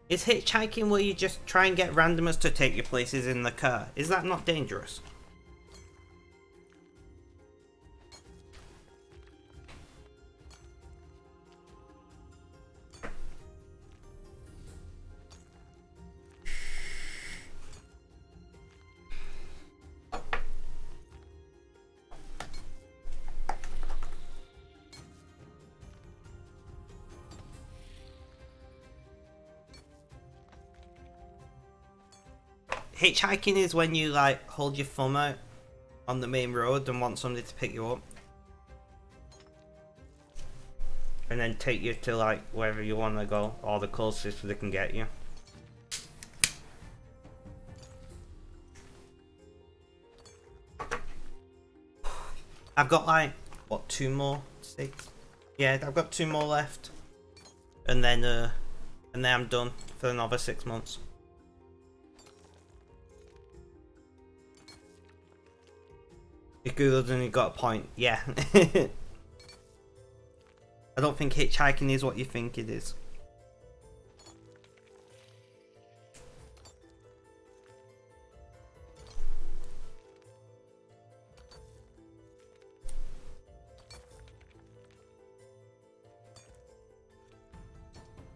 Is hitchhiking where you just try and get randomers to take you places in the car? Is that not dangerous? Hitchhiking is when you like hold your thumb out on the main road and want somebody to pick you up. And then take you to like wherever you want to go, or the closest they can get you. I've got like, what, 2 more? 6? Yeah, I've got 2 more left. And then I'm done for another 6 months. You googled and you got a point. Yeah. I don't think hitchhiking is what you think it is.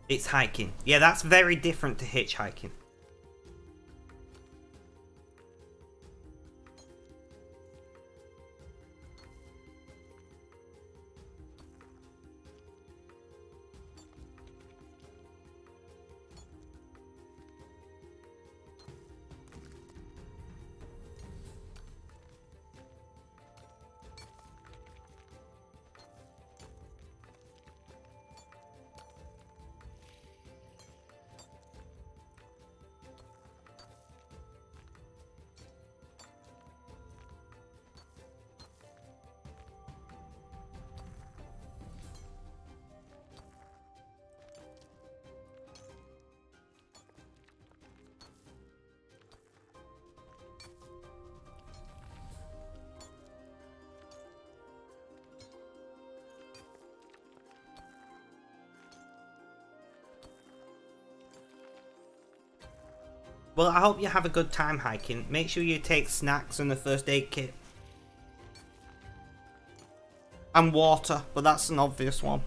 It's hiking. Yeah, that's very different to hitchhiking. Well, I hope you have a good time hiking. Make sure you take snacks and a first aid kit. And water, but that's an obvious one.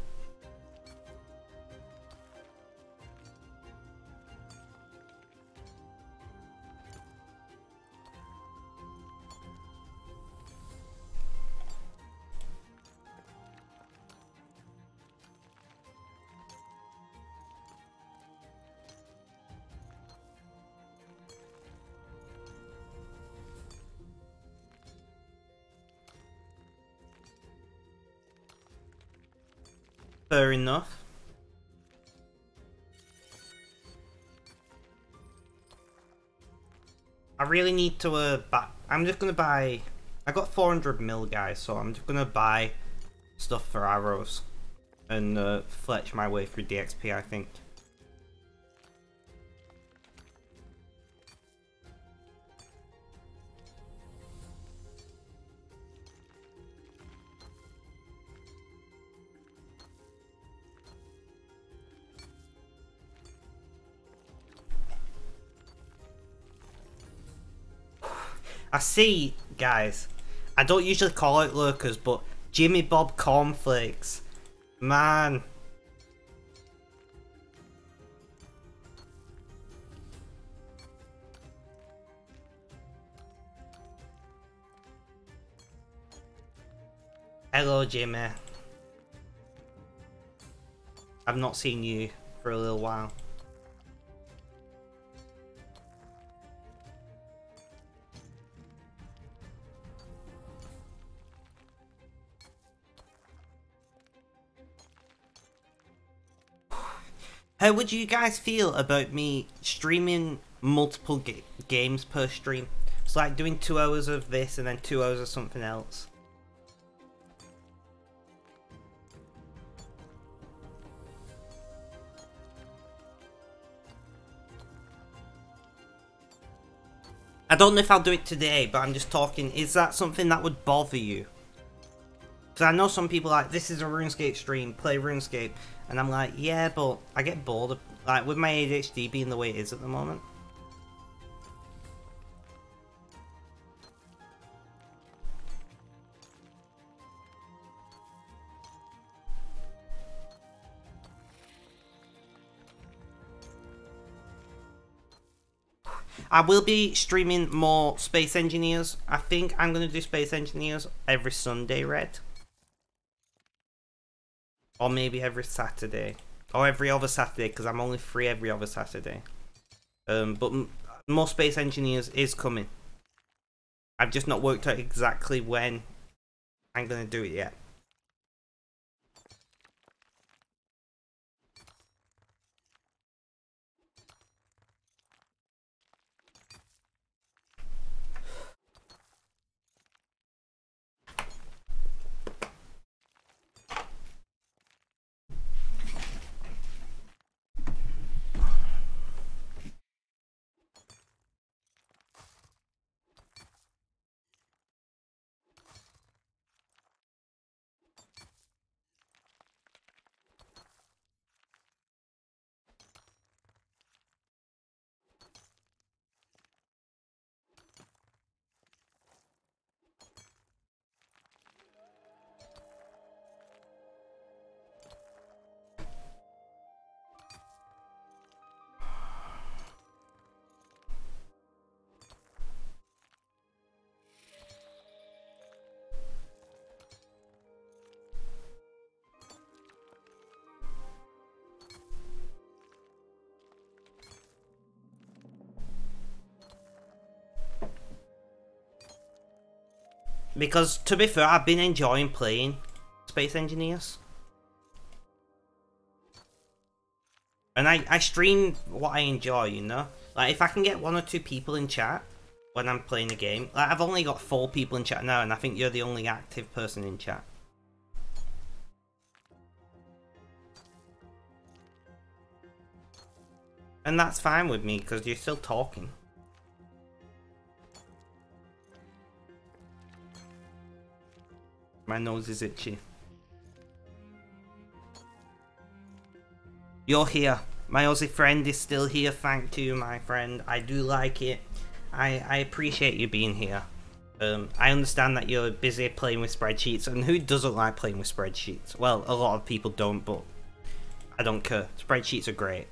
Fair enough. I really need to buy. I'm just gonna buy. I got 400 mil, guys, so I'm just gonna buy stuff for arrows and fletch my way through DXP, I think. I see, guys. I don't usually call out lurkers, but Jimmy Bob Cornflakes. Man. Hello, Jimmy. I've not seen you for a little while. How would you guys feel about me streaming multiple games per stream? It's like doing 2 hours of this and then 2 hours of something else. I don't know if I'll do it today, but I'm just talking, is that something that would bother you? Because I know some people are like, this is a RuneScape stream, play RuneScape. And I'm like, yeah, but I get bored of, like, with my ADHD being the way it is at the moment. I will be streaming more Space Engineers. I think I'm going to do Space Engineers every Sunday, Red. Or maybe every Saturday. Or every other Saturday, because I'm only free every other Saturday. But more Space Engineers is coming. I've just not worked out exactly when I'm going to do it yet. Because, to be fair, I've been enjoying playing Space Engineers. And I stream what I enjoy, you know? Like, if I can get 1 or 2 people in chat when I'm playing a game. Like, I've only got 4 people in chat now, and I think you're the only active person in chat. And that's fine with me, because you're still talking. My nose is itchy. You're here. My Aussie friend is still here. Thank you, my friend. I do like it. I appreciate you being here. I understand that you're busy playing with spreadsheets, and who doesn't like playing with spreadsheets? Well, a lot of people don't, but I don't care. Spreadsheets are great.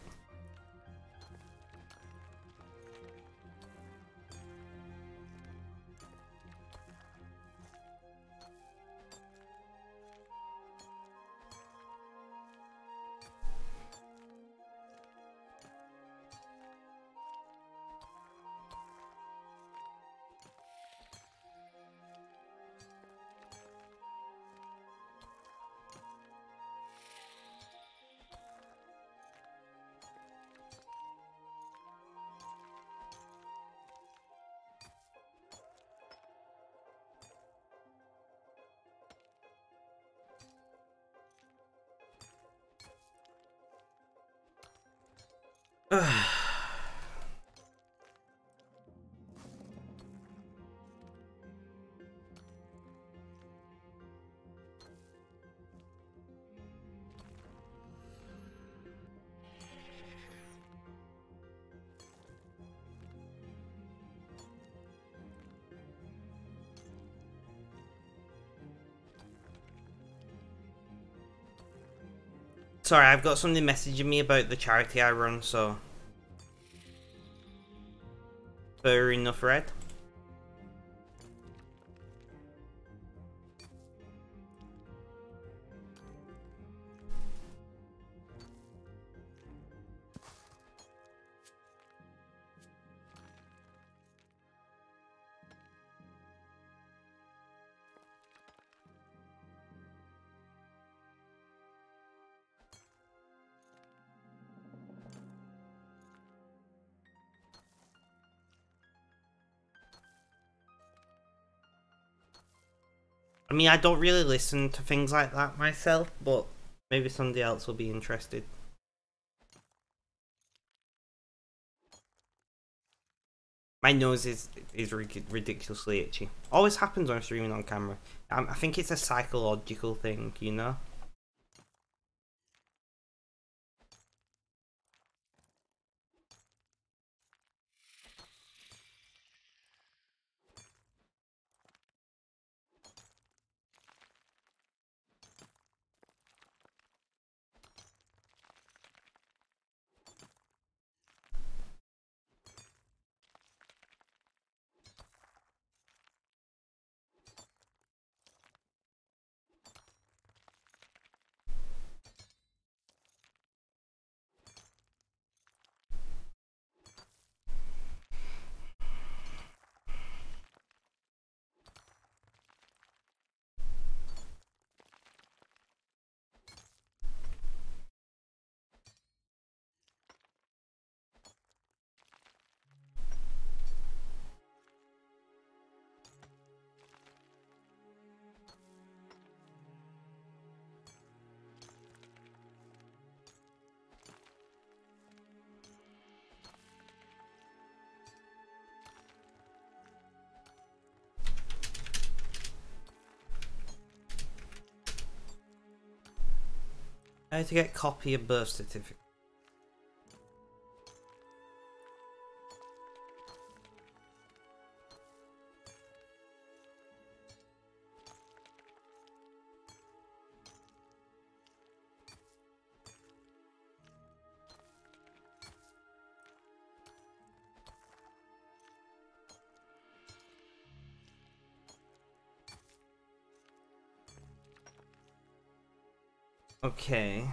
Sorry, I've got somebody messaging me about the charity I run, so... Fair enough, Red. I mean, I don't really listen to things like that myself, but maybe somebody else will be interested. My nose is ridiculously itchy. Always happens when I'm streaming on camera. I think it's a psychological thing, you know? How to get copy of birth certificate. Okay.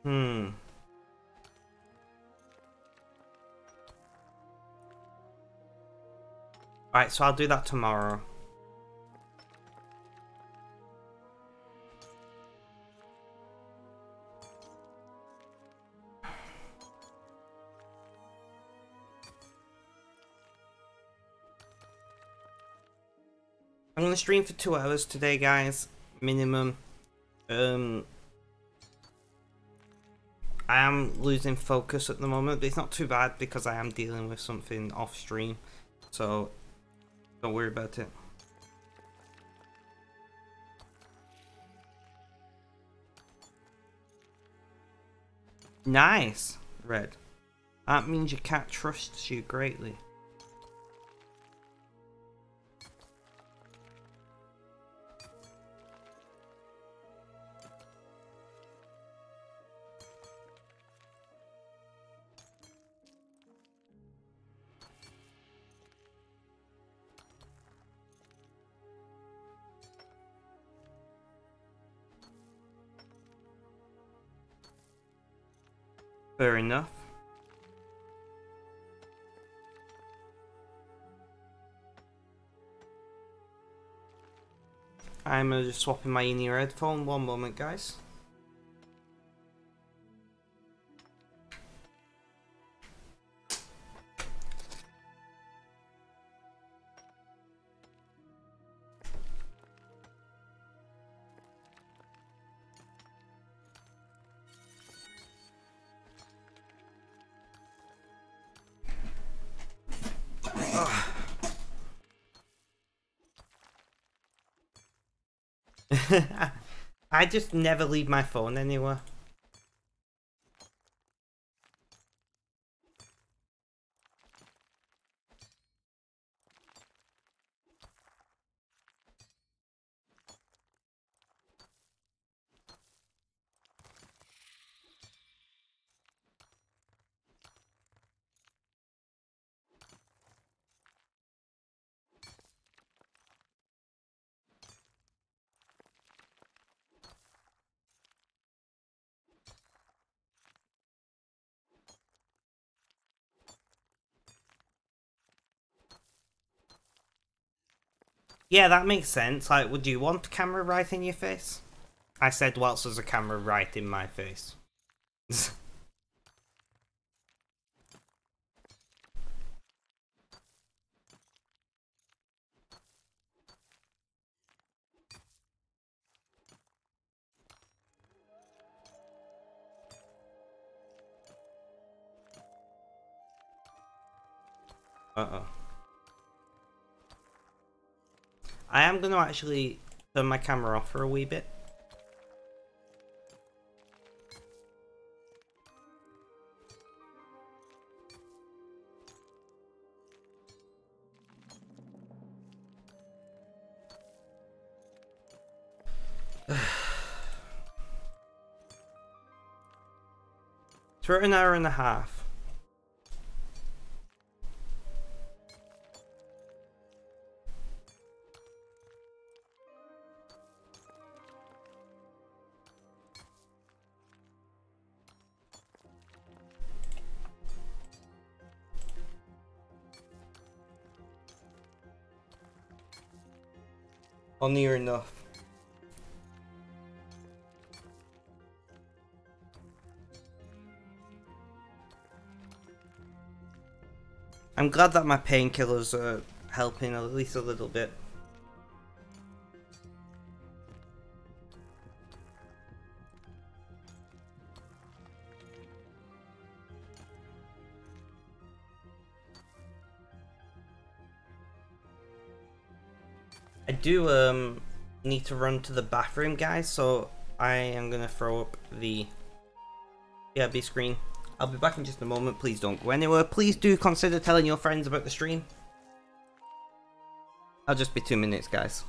Hmm. Right, so I'll do that tomorrow. I'm gonna stream for 2 hours today, guys. Minimum. I am losing focus at the moment, but it's not too bad because I am dealing with something off stream. So, don't worry about it. Nice, Red. That means your cat trusts you greatly. Fair enough. I'm just swapping my in-ear headphone. 1 moment, guys. I just never leave my phone anywhere. Yeah, that makes sense. Like, would you want a camera right in your face? I said whilst there's a camera right in my face. Uh-oh. I am going to actually turn my camera off for a wee bit. It's for an hour and a half. Or near enough. I'm glad that my painkillers are helping at least a little bit. I do need to run to the bathroom, guys, so I am gonna throw up the BRB screen. I'll be back in just a moment. Please don't go anywhere. Please do consider telling your friends about the stream. I'll just be 2 minutes, guys.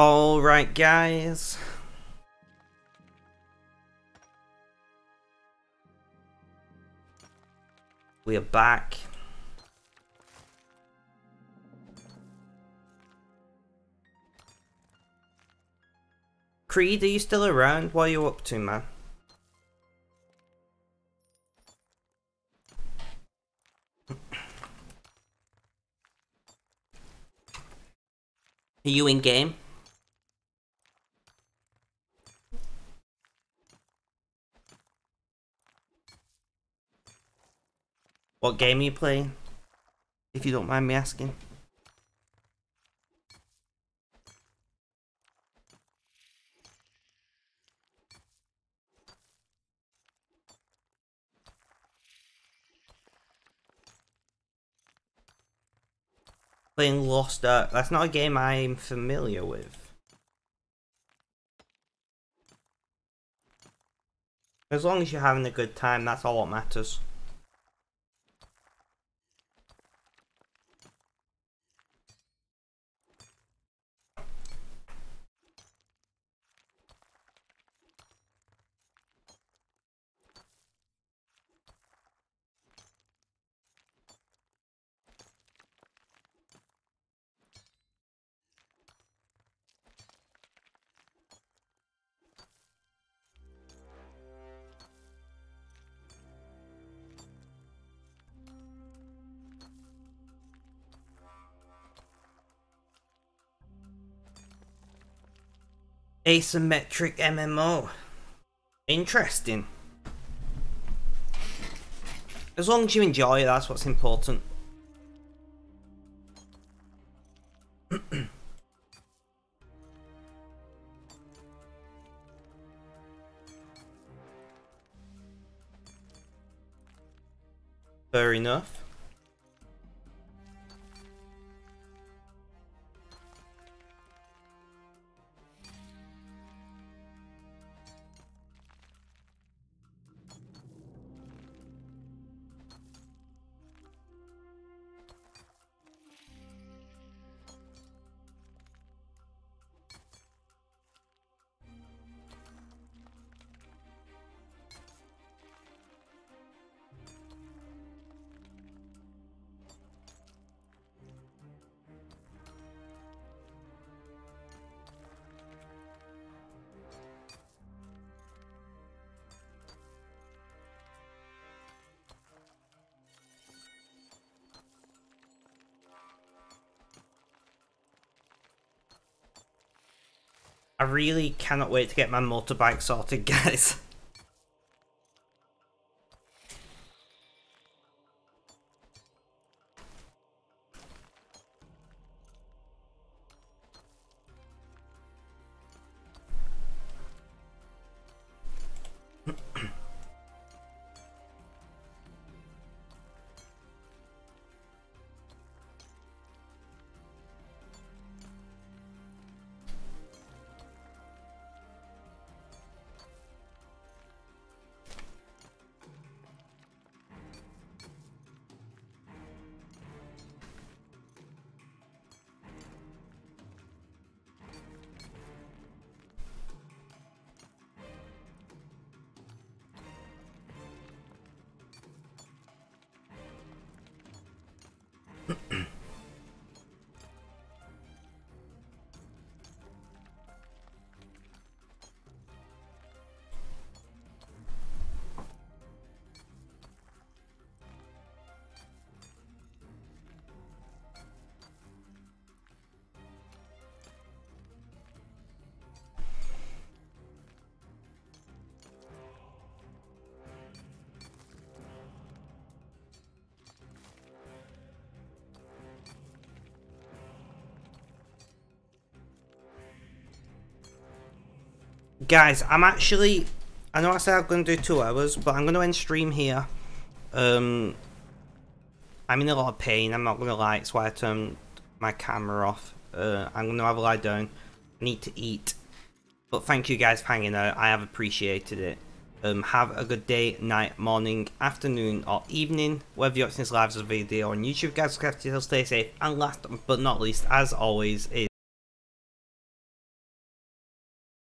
Alright guys. We are back. Creed, are you still around? What are you up to, man? Are you in game? What game are you playing? If you don't mind me asking. Playing Lost Ark. That's not a game I'm familiar with. As long as you're having a good time, that's all that matters. Asymmetric MMO. Interesting. As long as you enjoy it, that's what's important. Fair enough. I really cannot wait to get my motorbike sorted, guys. Guys, I know I said I'm going to do 2 hours, but I'm going to end stream here. I'm in a lot of pain, I'm not going to lie, that's why I turned my camera off. I'm going to have a lie down, I need to eat. But thank you guys for hanging out, I have appreciated it. Have a good day, night, morning, afternoon, or evening, whether you're watching this live as a video on YouTube. Guys, stay safe, and last but not least, as always, is